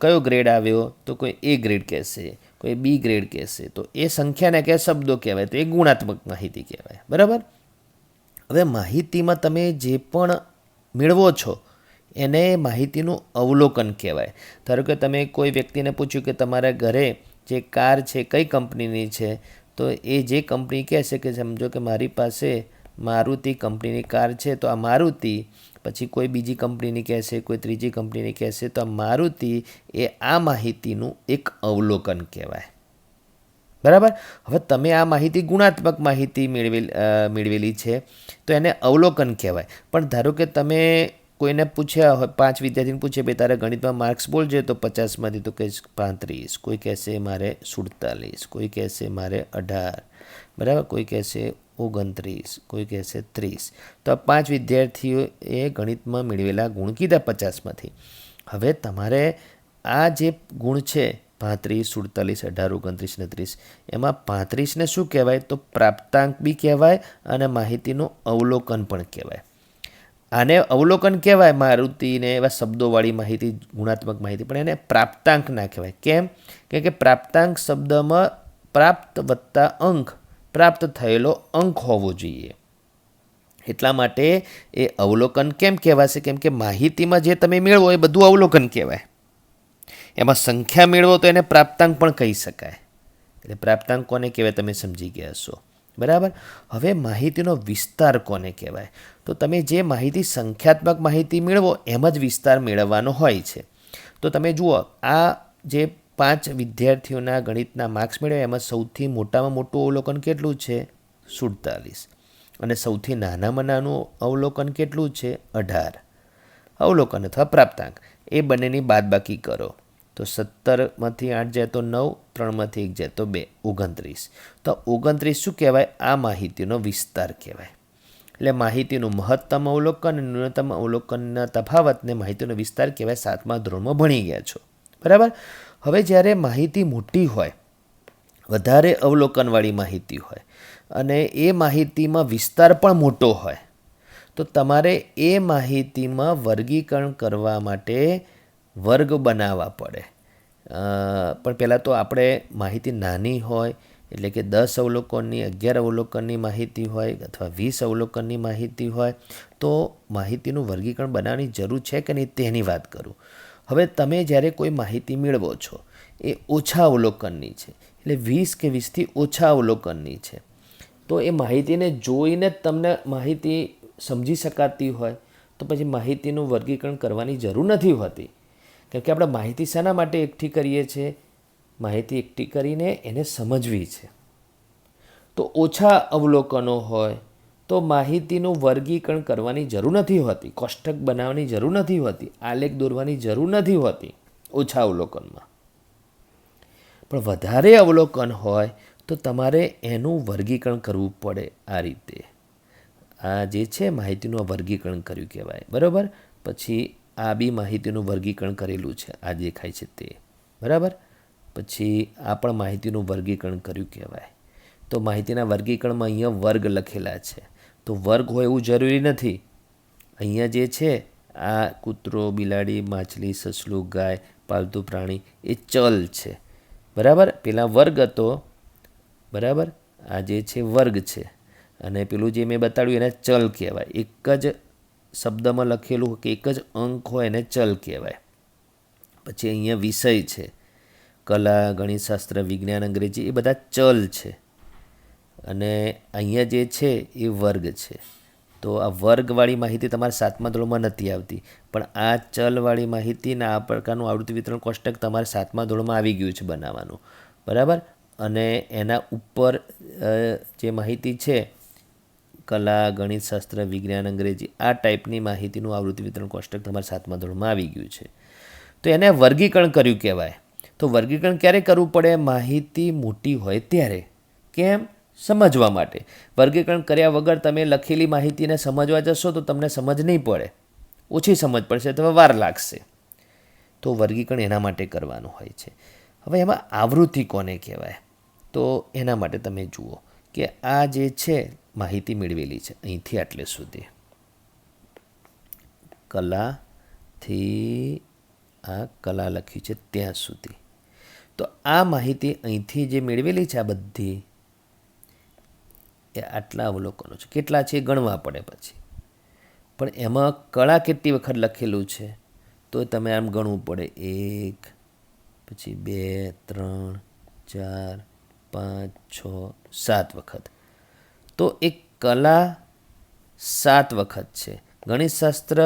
કયો ગ્રેડ આવ્યો, તો કોઈ A ગ્રેડ કહેશે, કોઈ B ગ્રેડ કહેશે. તો એ સંખ્યાને કે શબ્દો કહેવાય, તો એ ગુણાત્મક માહિતી કહેવાય. બરાબર? હવે માહિતીમાં તમે જે પણ મેળવો છો એને માહિતીનું અવલોકન કહેવાય. ધારો કે તમે કોઈ વ્યક્તિને પૂછ્યું કે તમારા ઘરે જે કાર છે કઈ કંપનીની છે, તો એ જે કંપની કહેશે કે સમજો કે મારી પાસે મારુતિ કંપનીની કાર છે, તો આ મારુતિ, પછી કોઈ બીજી કંપનીની કહેશે, કોઈ ત્રીજી કંપનીની કહેશે, તો આ મારુતિ એ આ માહિતીનું એક અવલોકન કહેવાય. બરાબર? હવે તમે આ માહિતી ગુણાત્મક માહિતી મેળવેલી છે તો એને અવલોકન કહેવાય. પણ ધારો કે તમે કોઈને પૂછ્યા હોય, 5 વિદ્યાર્થીને પૂછે ભાઈ તારે ગણિતમાં માર્ક્સ બોલજે, તો 50માંથી તો કહીશ 35, કોઈ કહેશે મારે 47, કોઈ કહેશે મારે 18, બરાબર, કોઈ કહેશે 29, કોઈ કહેશે 30. તો આ 5 વિદ્યાર્થીઓએ ગણિતમાં મેળવેલા ગુણ કીધા 50માંથી. હવે તમારે આ જે ગુણ છે 35, 47, 18, 29 ને 30, એમાં 35ને શું કહેવાય? તો પ્રાપ્તાંક બી કહેવાય અને માહિતીનું અવલોકન પણ કહેવાય. આને અવલોકન કહેવાય મારુતિને એવા શબ્દોવાળી માહિતી, ગુણાત્મક માહિતી, પણ એને પ્રાપ્તાંક ના કહેવાય. કેમ? કે પ્રાપ્તાંક શબ્દમાં પ્રાપ્ત વત્તા અંક, પ્રાપ્ત થયેલો અંક હોવો જોઈએ. એટલા માટે એ અવલોકન કેમ કહેવાશે? કેમ કે માહિતીમાં જે તમે મેળવો એ બધું અવલોકન કહેવાય. એમાં સંખ્યા મેળવો તો એને પ્રાપ્તાંક પણ કહી શકાય. એટલે પ્રાપ્તાંક કોને કહેવાય તમે સમજી ગયા છો. બરાબર? હવે માહિતીનો વિસ્તાર કોને કહેવાય? તો તમે જે માહિતી સંખ્યાત્મક માહિતી મેળવો એમ જ વિસ્તાર મેળવવાનો હોય છે. તો તમે જુઓ, આ જે 5 વિદ્યાર્થીઓના ગણિતના માર્ક્સ મેળવ્યા એમાં સૌથી મોટામાં મોટું અવલોકન કેટલું છે? 47. અને સૌથી નાનામાં નાનું અવલોકન કેટલું છે? 18. અવલોકન અથવા પ્રાપ્તાંક એ બંનેની બાદબાકી કરો તો 17માંથી 8 જાય તો 9, 3માંથી 1 જાય તો 2, 29. તો 29 શું કહેવાય? આ માહિતીનો વિસ્તાર કહેવાય. એટલે માહિતીનું મહત્તમ અવલોકન અને ન્યૂનતમ અવલોકનના તફાવતને માહિતીનો વિસ્તાર કહેવાય. 7મા ધોરણમાં ભણી ગયા છો. બરાબર? હવે જ્યારે માહિતી મોટી હોય, વધારે અવલોકનવાળી માહિતી હોય અને એ માહિતીમાં વિસ્તાર પણ મોટો હોય, તો તમારે એ માહિતીમાં વર્ગીકરણ કરવા માટે વર્ગ બનાવવા પડે. પણ પહેલાં તો આપણે માહિતી નાની હોય એટલે કે 10 અવલોકનની, 11 અવલોકનની માહિતી હોય અથવા 20 અવલોકનની માહિતી હોય તો માહિતીનું વર્ગીકરણ બનાવવાની જરૂર છે કે નહીં તેની વાત કરું. હવે તમે જ્યારે કોઈ માહિતી મેળવો છો એ ઓછા અવલોકનની છે, એટલે 20 કે 20થી ઓછા અવલોકનની છે, તો એ માહિતીને જોઈને જ તમને માહિતી સમજી શકાતી હોય તો પછી માહિતીનું વર્ગીકરણ કરવાની જરૂર નથી હોતી. કેમ કે આપણે માહિતી શાના માટે એકઠી કરીએ છીએ? માહિતી એકઠી કરીને એને સમજવી છે. તો ઓછા અવલોકનો હોય તો માહિતીનું વર્ગીકરણ કરવાની જરૂર નથી હોતી, કોષ્ટક બનાવવાની જરૂર નથી હોતી, આલેખ દોરવાની જરૂર નથી હોતી ઓછા અવલોકનમાં. પણ વધારે અવલોકન હોય તો તમારે એનું વર્ગીકરણ કરવું પડે. આ રીતે આ જે છે માહિતીનું વર્ગીકરણ કર્યું કહેવાય. બરાબર? પછી આ બી માહિતીનું વર્ગીકરણ કરેલું છે, આ દેખાય છે તે. બરાબર? પછી આ પણ માહિતીનું વર્ગીકરણ કર્યું કહેવાય. તો માહિતીના વર્ગીકરણમાં અહીંયા વર્ગ લખેલા છે, તો વર્ગ હોય એવું જરૂરી નથી. અહીંયા જે છે આ કૂતરો, બિલાડી, માછલી, સસલું, ગાય, પાલતુ પ્રાણી એ ચલ છે. બરાબર, પેલા વર્ગ હતો. બરાબર, આ જે છે વર્ગ છે અને પેલું જે મેં બતાડ્યું એને ચલ કહેવાય. એક જ શબ્દમાં લખેલું કે એક જ અંક હોય એને ચલ કહેવાય. પછી અહીંયા વિષય છે, કલા, ગણિતશાસ્ત્ર, વિજ્ઞાન, અંગ્રેજી એ બધા ચલ છે. અને અહીંયા જે છે એ વર્ગ છે. તો આ વર્ગવાળી માહિતી તમારા 7મા ધોરણમાં નથી આવતી, પણ આ ચલવાળી માહિતી અને આ પ્રકારનું આવૃત્તિ વિતરણ કોષ્ટક તમારે 7મા ધોરણમાં આવી ગયું છે બનાવવાનું. બરાબર, અને એના ઉપર જે માહિતી છે કલા, ગણિતશાસ્ત્ર, વિજ્ઞાન, અંગ્રેજી આ ટાઈપની માહિતીનું આવૃત્તિ વિતરણ કોષ્ટક તમારે 7મા ધોરણમાં આવી ગયું છે. તો એને વર્ગીકરણ કર્યું કહેવાય. તો વર્ગીકરણ ક્યારે કરવું પડે? માહિતી મોટી હોય ત્યારે. કેમ? સમજવા માટે. વર્ગીકરણ કર્યા વગર તમે લખેલી માહિતીને સમજવા જશો તો તમને સમજ નહીં પડે, ઓછી સમજ પડશે અથવા વાર લાગશે. તો વર્ગીકરણ એના માટે કરવાનું હોય છે. હવે એમાં આવૃત્તિ કોને કહેવાય? તો એના માટે તમે જુઓ કે આ જે છે માહિતી મેળવેલી છે અહીંથી આટલે સુધી, કલાથી આ કલા લખ્યું છે ત્યાં સુધી. તો આ માહિતી અહીંથી જે મેળવેલી છે આ બધી એ આટલા અવલોકનો છે. કેટલા છે ગણવા પડે પછી, પણ એમાં કળા કેટલી વખત લખેલું છે તો તમે આમ ગણવું પડે. 1, પછી 2, 3, 4, 5, 6, 7 વખત. તો એક કલા 7 વખત છે, ગણિતશાસ્ત્ર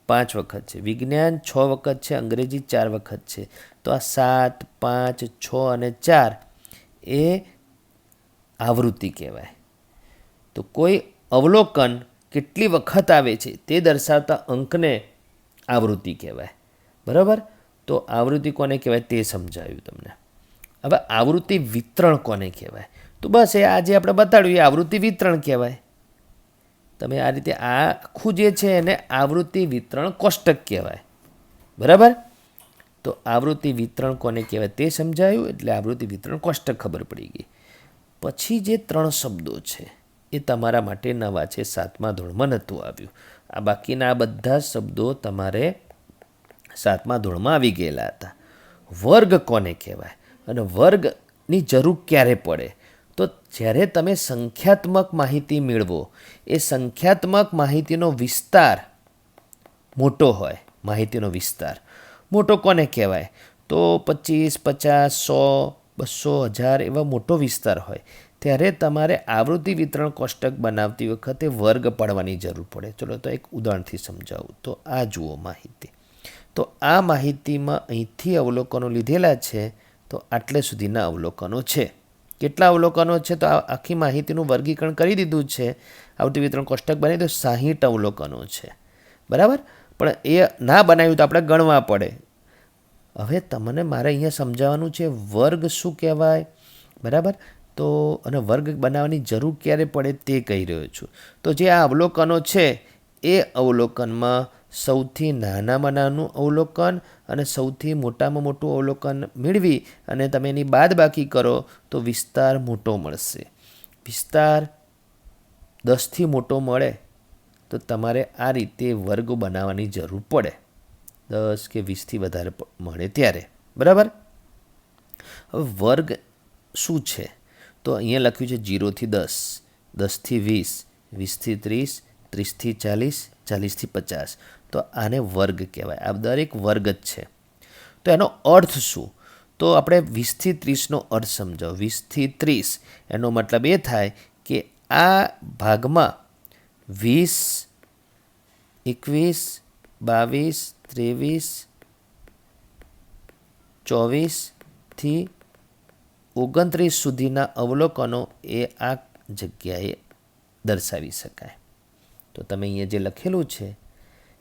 5 વખત છે, વિજ્ઞાન 6 વખત છે, અંગ્રેજી 4 વખત છે. તો આ 7, 5, 6 અને 4 એ આવૃત્તિ કહેવાય. તો કોઈ અવલોકન કેટલી વખત આવે છે તે દર્શાવતા અંકને આવૃત્તિ કહેવાય. બરાબર, તો આવૃત્તિ કોને કહેવાય તે સમજાવ્યું તમને. હવે આવૃત્તિ વિતરણ કોને કહેવાય? તો બસ એ આજે આપણે બતાડ્યું એ આવૃત્તિ વિતરણ કહેવાય. તમે આ રીતે આ આખું જે છે એને આવૃત્તિ વિતરણ કોષ્ટક કહેવાય. બરાબર, તો આવૃત્તિ વિતરણ કોને કહેવાય તે સમજાયું, એટલે આવૃત્તિ વિતરણ કોષ્ટક ખબર પડી ગઈ. પછી જે 3 શબ્દો છે એ તમારા માટે નવા છે, 7મા ધોરણમાં નહોતું આવ્યું. આ બાકીના આ બધા શબ્દો તમારે 7મા ધોરણમાં આવી ગયેલા હતા. વર્ગ કોને કહેવાય અને વર્ગની જરૂર ક્યારે પડે? તો જ્યારે તમે સંખ્યાત્મક માહિતી મેળવો, એ સંખ્યાત્મક માહિતીનો વિસ્તાર મોટો હોય. માહિતીનો વિસ્તાર મોટો કોને કહેવાય? તો 25, 50, 100, 200, 1000 એવા મોટો વિસ્તાર હોય ત્યારે તમારે આવૃત્તિ વિતરણ કોષ્ટક બનાવતી વખતે વર્ગ પાડવાની જરૂર પડે. ચલો તો એક ઉદાહરણથી સમજાવું. તો આ જુઓ માહિતી. તો આ માહિતીમાં અહીંથી અવલોકનો લીધેલા છે, તો આટલે સુધીના અવલોકનો છે. કેટલા અવલોકનો છે? તો આ આખી માહિતીનું વર્ગીકરણ કરી દીધું છે, આવૃત્તિ વિતરણ કોષ્ટક બની તો 60 અવલોકનો છે. બરાબર, પણ એ ના બનાવ્યું તો આપણે ગણવા પડે. હવે તમને મારે અહીંયા સમજાવવાનું છે વર્ગ શું કહેવાય. બરાબર, તો અને વર્ગ બનાવવાની જરૂર ક્યારે પડે તે કહી રહ્યો છું. તો જે આ અવલોકનો છે એ અવલોકનમાં સૌથી નાનામાં નાનું અવલોકન અને સૌથી મોટામાં મોટું અવલોકન મેળવી અને તમે એની બાદબાકી કરો તો વિસ્તાર મોટો મળશે. વિસ્તાર 10થી મોટો મળે તો તમારે આ રીતે વર્ગ બનાવવાની જરૂર પડે. 10 કે 20થી વધારે મળે ત્યારે. બરાબર, હવે વર્ગ શું છે? તો અહીંયા લખ્યું છે 0 થી 10, 10 થી 20, 20 થી 30, 30 થી 40, 40 થી 50. તો આને વર્ગ કહેવાય. આ દરેક વર્ગ જ છે. તો એનો અર્થ શું? તો આપણે 20 થી 30નો અર્થ સમજાવો. 20 થી 30 એનો મતલબ એ થાય કે આ ભાગમાં 20, 21, 22, 23, 24 થી 29 સુધીના અવલોકનો એ આ જગ્યાએ દર્શાવી શકાય. તો તમે અહીંયા જે લખેલું છે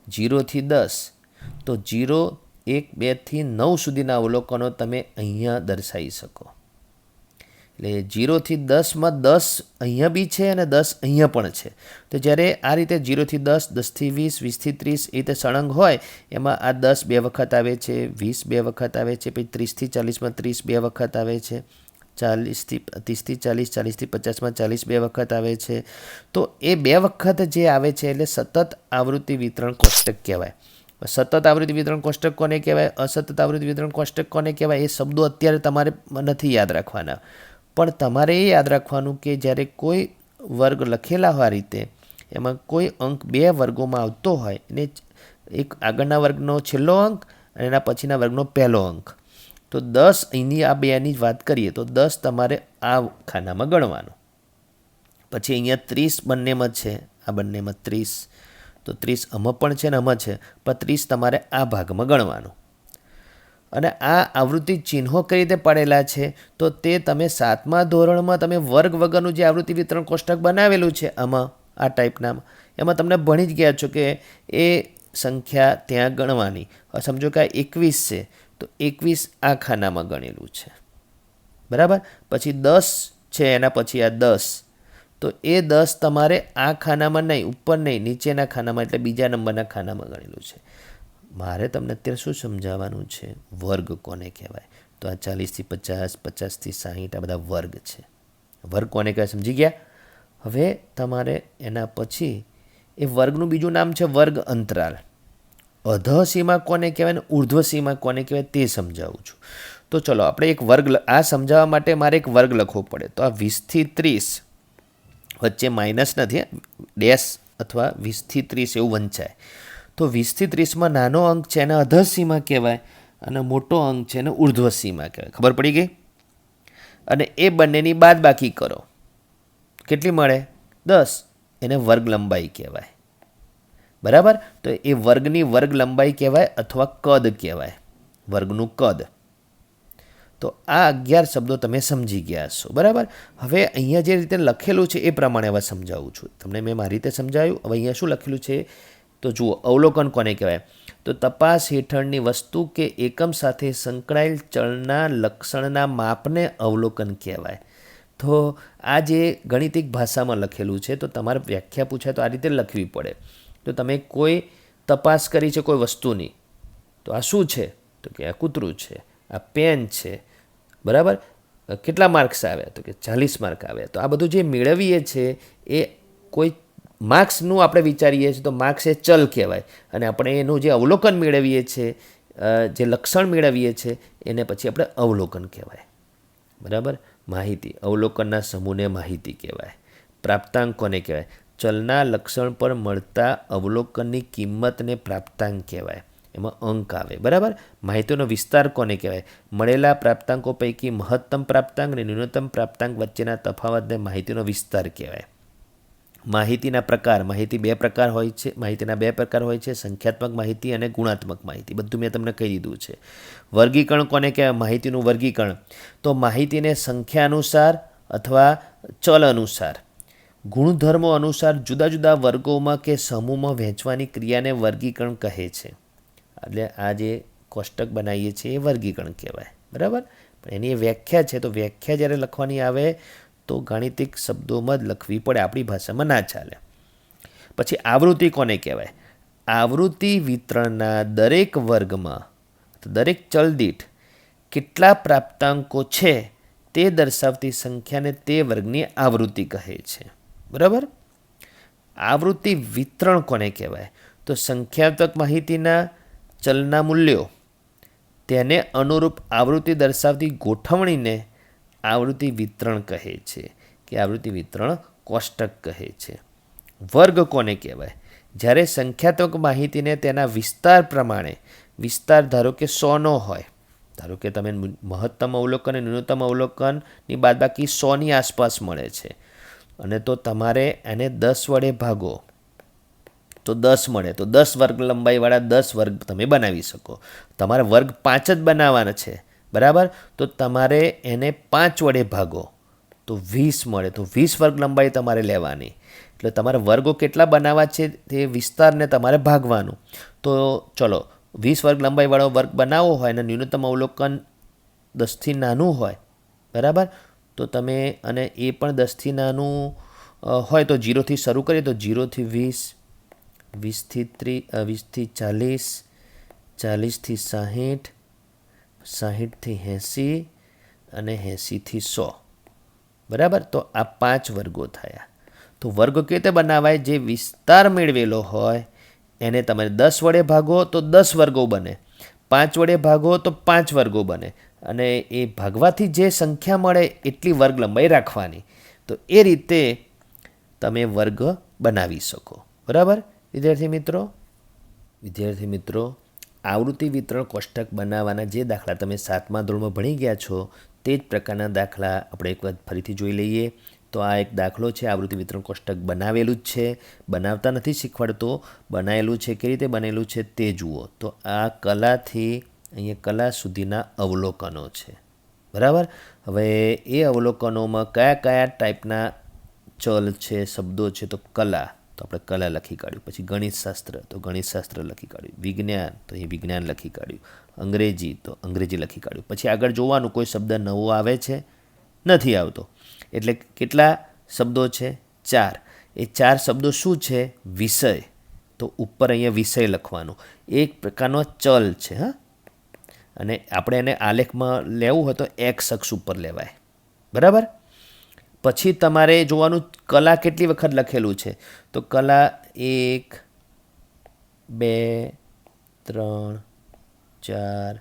0 થી 10, તો 0, 1, 2 થી 9 સુધીના અવલોકનો તમે અહીંયા દર્શાવી શકો. એટલે 0 થી 10માં 10 અહીંયા બી છે અને 10 અહીંયા પણ છે. તો જ્યારે આ રીતે 0 થી 10, 10 થી 20, 20 થી 30 એ રીતે સળંગ હોય એમાં આ 10 2 વખત આવે છે, 20 2 વખત આવે છે, પછી 30 થી 40માં 30 2 વખત આવે છે, 30 થી 40, 40 થી 50માં 40 2 વખત આવે છે. તો એ 2 વખત જે આવે છે એટલે સતત આવૃત્તિ વિતરણ કોષ્ટક કહેવાય. સતત આવૃત્તિ વિતરણ કોષ્ટક કોને કહેવાય, અસતત આવૃત્તિ વિતરણ કોષ્ટક કોને કહેવાય, એ શબ્દો અત્યારે તમારે નથી યાદ રાખવાના. પણ તમારે એ યાદ રાખવાનું કે જ્યારે કોઈ વર્ગ લખેલા હોય આ રીતે, એમાં કોઈ અંક બે વર્ગોમાં આવતો હોય એને એક આગળના વર્ગનો છેલ્લો અંક અને એના પછીના વર્ગનો પહેલો અંક. તો 10 અહીંની આ બેની જ વાત કરીએ તો 10 તમારે આ ખાનામાં ગણવાનું. પછી અહીંયા 30 બંનેમાં છે, આ બંનેમાં 30, તો 30 આમાં પણ છે ને આમાં છે, પણ 30 તમારે આ ભાગમાં ગણવાનું. અને આ આવૃત્તિ ચિહ્નો કઈ રીતે પડેલા છે તો તે તમે 7મા ધોરણમાં તમે વર્ગ વગરનું જે આવૃત્તિ વિતરણ કોષ્ટક બનાવેલું છે આમાં આ ટાઈપના, એમાં તમને ભણી જ ગયા છો કે એ સંખ્યા ત્યાં ગણવાની. સમજો કે આ 21 છે તો 21 આ ખાનામાં ગણેલું છે, બરાબર. પછી 10 છે, એના પછી આ 10, તો એ 10 તમારે આ ખાનામાં નહીં, ઉપર નહીં, નીચેના ખાનામાં એટલે બીજા નંબરના ખાનામાં ગણેલું છે. મારે તમને અત્યારે શું સમજાવવાનું છે, વર્ગ કોને કહેવાય. તો આ 40થી 50, 50થી 60 આ બધા વર્ગ છે. વર્ગ કોને કહેવાય સમજી ગયા. હવે તમારે એના પછી એ વર્ગનું બીજું નામ છે વર્ગ અંતરાલ. અધઃ સીમા કોને કહેવાય ને ઉર્ધ્વ સીમા કોને કહેવાય તે સમજાવું છું. તો ચલો આપણે એક વર્ગ, આ સમજાવવા માટે મારે એક વર્ગ લખવો પડે. તો આ 20થી 30 વચ્ચે માઇનસ નથી, ડેશ અથવા 20થી 30 એવું વંચાય. તો 20થી 30માં નાનો અંક છે એને અધઃ સીમા કહેવાય અને મોટો અંક છે એને ઉર્ધ્વ સીમા કહેવાય. ખબર પડી ગઈ. અને એ બંનેની બાદબાકી કરો, કેટલી મળે 10, એને વર્ગ લંબાઈ કહેવાય, બરાબર. તો એ વર્ગની વર્ગ લંબાઈ કહેવાય અથવા કદ કહેવાય, વર્ગનું કદ. તો આ 11 શબ્દો તમે સમજી ગયા છો, બરાબર. હવે અહીંયા જે રીતે લખેલું છે એ પ્રમાણે હવે સમજાવું છું તમને. મેં મારી રીતે સમજાવ્યું. હવે અહીંયા શું લખેલું છે તો જુઓ, અવલોકન કોને કહેવાય તો તપાસ હેઠળની વસ્તુ કે એકમ સાથે સંકળાયેલ ચલના લક્ષણના માપને અવલોકન કહેવાય. તો આ જે ગણિતિક ભાષામાં લખેલું છે તો તમારે વ્યાખ્યા પૂછાય તો આ રીતે લખવી પડે. તો તમે કોઈ તપાસ કરી છે કોઈ વસ્તુની, તો આ શું છે તો કે આ કૂતરું છે, આ પેન છે, બરાબર. કેટલા માર્ક્સ આવ્યા તો કે 40 માર્ક આવ્યા. તો આ બધું જે મેળવીએ છીએ એ કોઈ માર્ક્સનું આપણે વિચારીએ છીએ તો માર્ક્સ એ ચલ કહેવાય, અને આપણે એનું જે અવલોકન મેળવીએ છીએ, જે લક્ષણ મેળવીએ છીએ એને પછી આપણે અવલોકન કહેવાય, બરાબર. માહિતી, અવલોકનના સમૂહને માહિતી કહેવાય. પ્રાપ્તાંક કોને કહેવાય, ચલના લક્ષણ પર મળતા અવલોકનની કિંમતને પ્રાપ્તાંક કહેવાય, એમાં અંક આવે, બરાબર. માહિતીનો વિસ્તાર કોને કહેવાય, મળેલા પ્રાપ્તાંકો પૈકી મહત્તમ પ્રાપ્તાંક અને ન્યૂનતમ પ્રાપ્તાંક વચ્ચેના તફાવતને માહિતીનો વિસ્તાર કહેવાય. માહિતીના પ્રકાર, માહિતી બે પ્રકાર હોય છે, માહિતીના બે પ્રકાર હોય છે, સંખ્યાત્મક માહિતી અને ગુણાત્મક માહિતી. બધું મેં તમને કહી દીધું છે. વર્ગીકરણ કોને કહેવાય, માહિતીનું વર્ગીકરણ તો માહિતીને સંખ્યા અનુસાર અથવા ચલ અનુસાર, ગુણધર્મો અનુસાર જુદા જુદા વર્ગોમાં કે સમૂહમાં વહેંચવાની ક્રિયાને વર્ગીકરણ કહે છે. એટલે આ જે કોષ્ટક બનાવીએ છીએ એ વર્ગીકરણ કહેવાય, બરાબર. પણ એની વ્યાખ્યા છે, તો વ્યાખ્યા જ્યારે લખવાની આવે તો ગાણિતિક શબ્દોમાં જ લખવી પડે, આપણી ભાષામાં ના ચાલે. પછી આવૃત્તિ કોને કહેવાય, આવૃત્તિ વિતરણના દરેક વર્ગમાં દરેક ચલ દીઠ કેટલા પ્રાપ્તાંકો છે તે દર્શાવતી સંખ્યાને તે વર્ગની આવૃત્તિ કહે છે, બરાબર. આવૃત્તિ વિતરણ કોને કહેવાય તો સંખ્યાત્મક માહિતીના ચલના મૂલ્યો તેને અનુરૂપ આવૃત્તિ દર્શાવતી ગોઠવણીને આવૃત્તિ વિતરણ કહે છે કે આવૃત્તિ વિતરણ કોષ્ટક કહે છે. વર્ગ કોને કહેવાય, જ્યારે સંખ્યાત્મક માહિતીને તેના વિસ્તાર પ્રમાણે, વિસ્તાર ધારો કે 100નો હોય, ધારો કે તમે મહત્તમ અવલોકન અને ન્યૂનતમ અવલોકનની બાદબાકી 100ની આસપાસ મળે છે, અને તો તમારે એને 10 વડે ભાગો તો 10 મળે, તો 10 વર્ગ લંબાઈવાળા 10 વર્ગ તમે બનાવી શકો. તમારે વર્ગ 5 જ બનાવવાના છે, બરાબર. તો તમારે એને 5 વડે ભાગો તો 20 મળે, તો 20 વર્ગ લંબાઈ તમારે લેવાની. એટલે તમારે વર્ગો કેટલા બનાવવા છે તે વિસ્તારને તમારે ભાગવાનું. તો ચલો 20 વર્ગ લંબાઈવાળો વર્ગ બનાવવો હોય અને ન્યૂનતમ અવલોકન 10થી નાનું હોય, બરાબર. તો તમે અને એ પણ 10થી નાનું હોય તો 0થી શરૂ કરીએ તો 0થી 20, 20થી 30, 20થી 40, 40થી 60, 60થી 80 અને 80થી 100, બરાબર. તો આ 5 વર્ગો થયા. તો વર્ગ કેવી રીતે બનાવાય, જે વિસ્તાર મેળવેલો હોય એને તમે 10 વડે ભાગો તો 10 વર્ગો બને, 5 વડે ભાગો તો 5 વર્ગો બને, અને એ ભાગવાથી જે સંખ્યા મળે એટલી વર્ગ લંબાઈ રાખવાની. તો એ રીતે તમે વર્ગ બનાવી શકો. બરાબર વિદ્યાર્થી મિત્રો, આવૃત્તિ વિતરણ કોષ્ટક બનાવવાના જે દાખલા તમે 7મા ધોરણમાં ભણી ગયા છો તે જ પ્રકારના દાખલા આપણે એક વખત ફરીથી જોઈ લઈએ. તો આ એક દાખલો છે, આવૃત્તિ વિતરણ કોષ્ટક બનાવેલું જ છે, બનાવતા નથી શીખવાડતો, બનાવેલું છે, કેવી રીતે બનેલું છે તે જુઓ. તો આ કલાથી અહીંયા કલા સુધીના અવલોકનો છે. બરાબર. હવે એ અવલોકનોમાં કયા કયા ટાઈપના ચલ છે, શબ્દો છે, તો કલા, તો આપણે કલા લખી કાઢ્યું. પછી ગણિતશાસ્ત્ર, તો ગણિતશાસ્ત્ર લખી કાઢ્યું. વિજ્ઞાન, તો એ વિજ્ઞાન લખી કાઢ્યું. અંગ્રેજી, તો અંગ્રેજી લખી કાઢ્યું. પછી આગળ જોવાનું કોઈ શબ્દ નવો આવે છે, નથી આવતો. એટલે કેટલા શબ્દો છે? 4. એ 4 શબ્દો શું છે? વિષય. તો ઉપર અહીંયા વિષય લખવાનું. એક પ્રકારનો ચલ છે. હા, અને આપણે એને આલેખમાં લેવું હોય તો એક્સ અક્ષ ઉપર લેવાય. બરાબર. પછી તમારે જોવાનું કલા કેટલી વખત લખેલું છે. તો કલા 1, 2, 3, 4,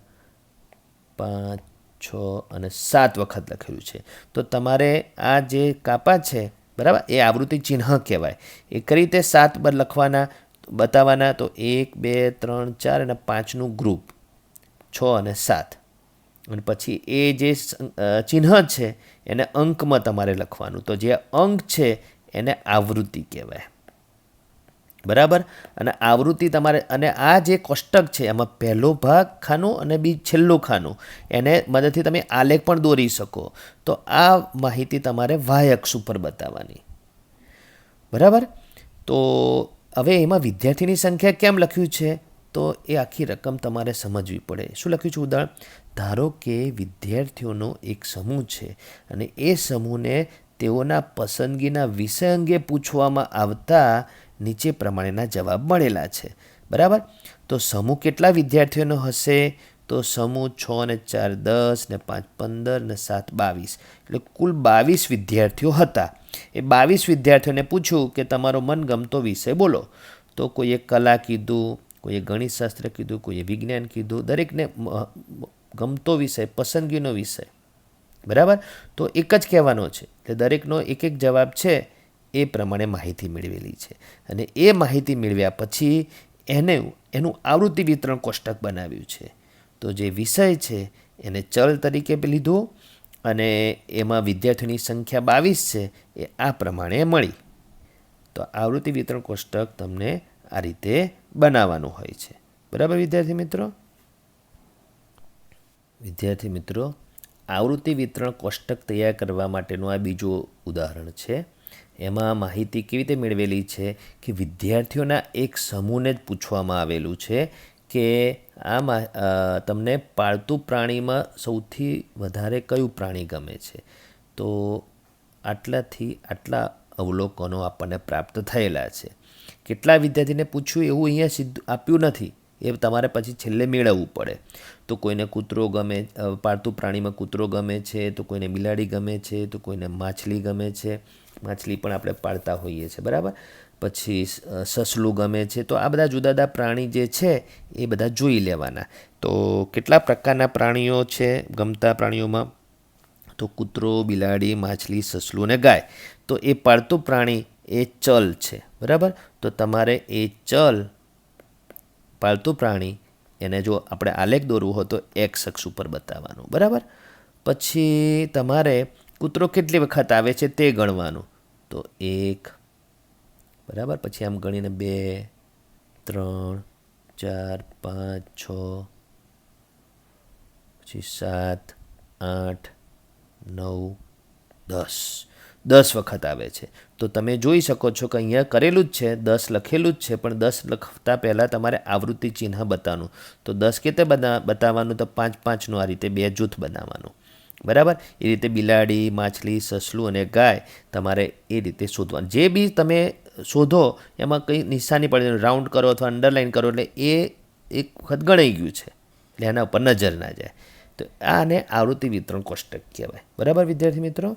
5, 6 અને 7 વખત લખેલું છે. તો તમારે આ જે કાપા છે, બરાબર, એ આવૃત્તિ ચિહ્ન કહેવાય. એ કઈ રીતે 7 લખવાના બતાવવાના? તો 1, 2, 3, 4 અને 5નું ગ્રુપ, 6 અને 7. અને પછી એ જે ચિહ્ન છે એને અંકમાં તમારે લખવાનું. તો જે અંક છે એને આવૃત્તિ કહેવાય. બરાબર. અને આવૃત્તિ તમારે, અને આ જે કોષ્ટક છે એમાં પહેલો ભાગ ખાનું અને છેલ્લું ખાનું, એને મદદથી તમે આલેખ પણ દોરી શકો. તો આ માહિતી તમારે વાય અક્ષ ઉપર બતાવવાની. બરાબર. તો હવે એમાં વિદ્યાર્થીની સંખ્યા કેમ લખ્યું છે? તો એ આખી રકમ તમારે સમજવી પડે. શું લખ્યું છે? ઉદાહરણ, ધારો કે વિદ્યાર્થીઓનો એક સમૂહ છે અને એ સમૂહને તેઓના પસંદગીના વિષય અંગે પૂછવામાં આવતા નીચે પ્રમાણેના જવાબ મળેલા છે. બરાબર. તો સમૂહ કેટલા વિદ્યાર્થીઓનો હશે? તો સમૂહ 6 ને 4 10 ને 5 15 ને 7 22, એટલે કુલ 22 વિદ્યાર્થીઓ હતા. એ 22 વિદ્યાર્થીઓને પૂછ્યું કે તમારો મનગમતો વિષય બોલો. તો કોઈએ કલા કીધું, કોઈએ ગણિતશાસ્ત્ર કીધું, કોઈએ વિજ્ઞાન કીધું. દરેકને ગમતો વિષય, પસંદગીનો વિષય. બરાબર. તો એક જ કહેવાનો છે, એટલે દરેકનો એક એક જવાબ છે. એ પ્રમાણે માહિતી મેળવેલી છે. અને એ માહિતી મેળવ્યા પછી એનું આવૃત્તિ વિતરણ કોષ્ટક બનાવ્યું છે. તો જે વિષય છે એને ચલ તરીકે લીધો અને એમાં વિદ્યાર્થીઓની સંખ્યા 22 છે એ આ પ્રમાણે મળી. તો આવૃત્તિ વિતરણ કોષ્ટક તમને આ રીતે બનાવવાનું હોય છે. બરાબર વિદ્યાર્થી મિત્રો, આવૃત્તિ વિતરણ કોષ્ટક તૈયાર કરવા માટેનું આ બીજું ઉદાહરણ છે. એમાં માહિતી કેવી રીતે મેળવેલી છે કે વિદ્યાર્થીઓના એક સમૂહને જ પૂછવામાં આવેલું છે કે આમાં તમને પાળતું પ્રાણીમાં સૌથી વધારે કયું પ્રાણી ગમે છે. તો આટલાથી આટલા અવલોકનો આપણને પ્રાપ્ત થયેલા છે. કેટલા વિદ્યાર્થીને પૂછ્યું એવું અહીંયા સીધું આપ્યું નથી, એ તમારે પછી છેલ્લે મેળવવું પડે. તો કોઈને કૂતરો ગમે, પાળતું પ્રાણીમાં કૂતરો ગમે છે, તો કોઈને બિલાડી ગમે છે, તો કોઈને માછલી ગમે છે. માછલી પણ આપણે પાળતા હોઈએ છીએ. બરાબર. પછી સસલું ગમે છે. તો આ બધા જુદા જુદા પ્રાણી જે છે એ બધા જોઈ લેવાના. તો કેટલા પ્રકારના પ્રાણીઓ છે ગમતા પ્રાણીઓમાં? તો કૂતરો, બિલાડી, માછલી, સસલું અને ગાય. તો એ પાળતું પ્રાણી એ ચલ છે. બરાબર. તો તમારે એ ચલ પાળતું પ્રાણી એને જો આપણે આલેખ દોરવું હોય તો એક્સ અક્ષ ઉપર બતાવવાનું. બરાબર. પછી તમારે કૂતરો કેટલી વખત આવે છે તે ગણવાનું. તો 1, બરાબર. પછી આમ ગણીને 2, 3, 4, 5, 6, પછી 7, 8, 9, 10. 10 વખત આવે છે. તો તમે જોઈ શકો છો કે અહીંયા કરેલું જ છે, 10 લખેલું જ છે, પણ 10 લખતા પહેલાં તમારે આવૃત્તિ ચિહ્ન બતાવવાનું. તો 10 કેતે બતાવવાનું? તો 5 5નું આ રીતે 2 જૂથ બનાવવાનું. બરાબર. એ રીતે બિલાડી, માછલી, સસલું અને ગાય તમારે એ રીતે શોધવાનું. જે બી તમે શોધો એમાં કંઈ નિશાની પડે, રાઉન્ડ કરો અથવા અંડરલાઇન કરો એટલે એ એક વખત ગણાઈ ગયું છે, એટલે એના ઉપર નજર ના જાય. તો આને આવૃત્તિ વિતરણ કોષ્ટક કહેવાય. બરાબર વિદ્યાર્થી મિત્રો.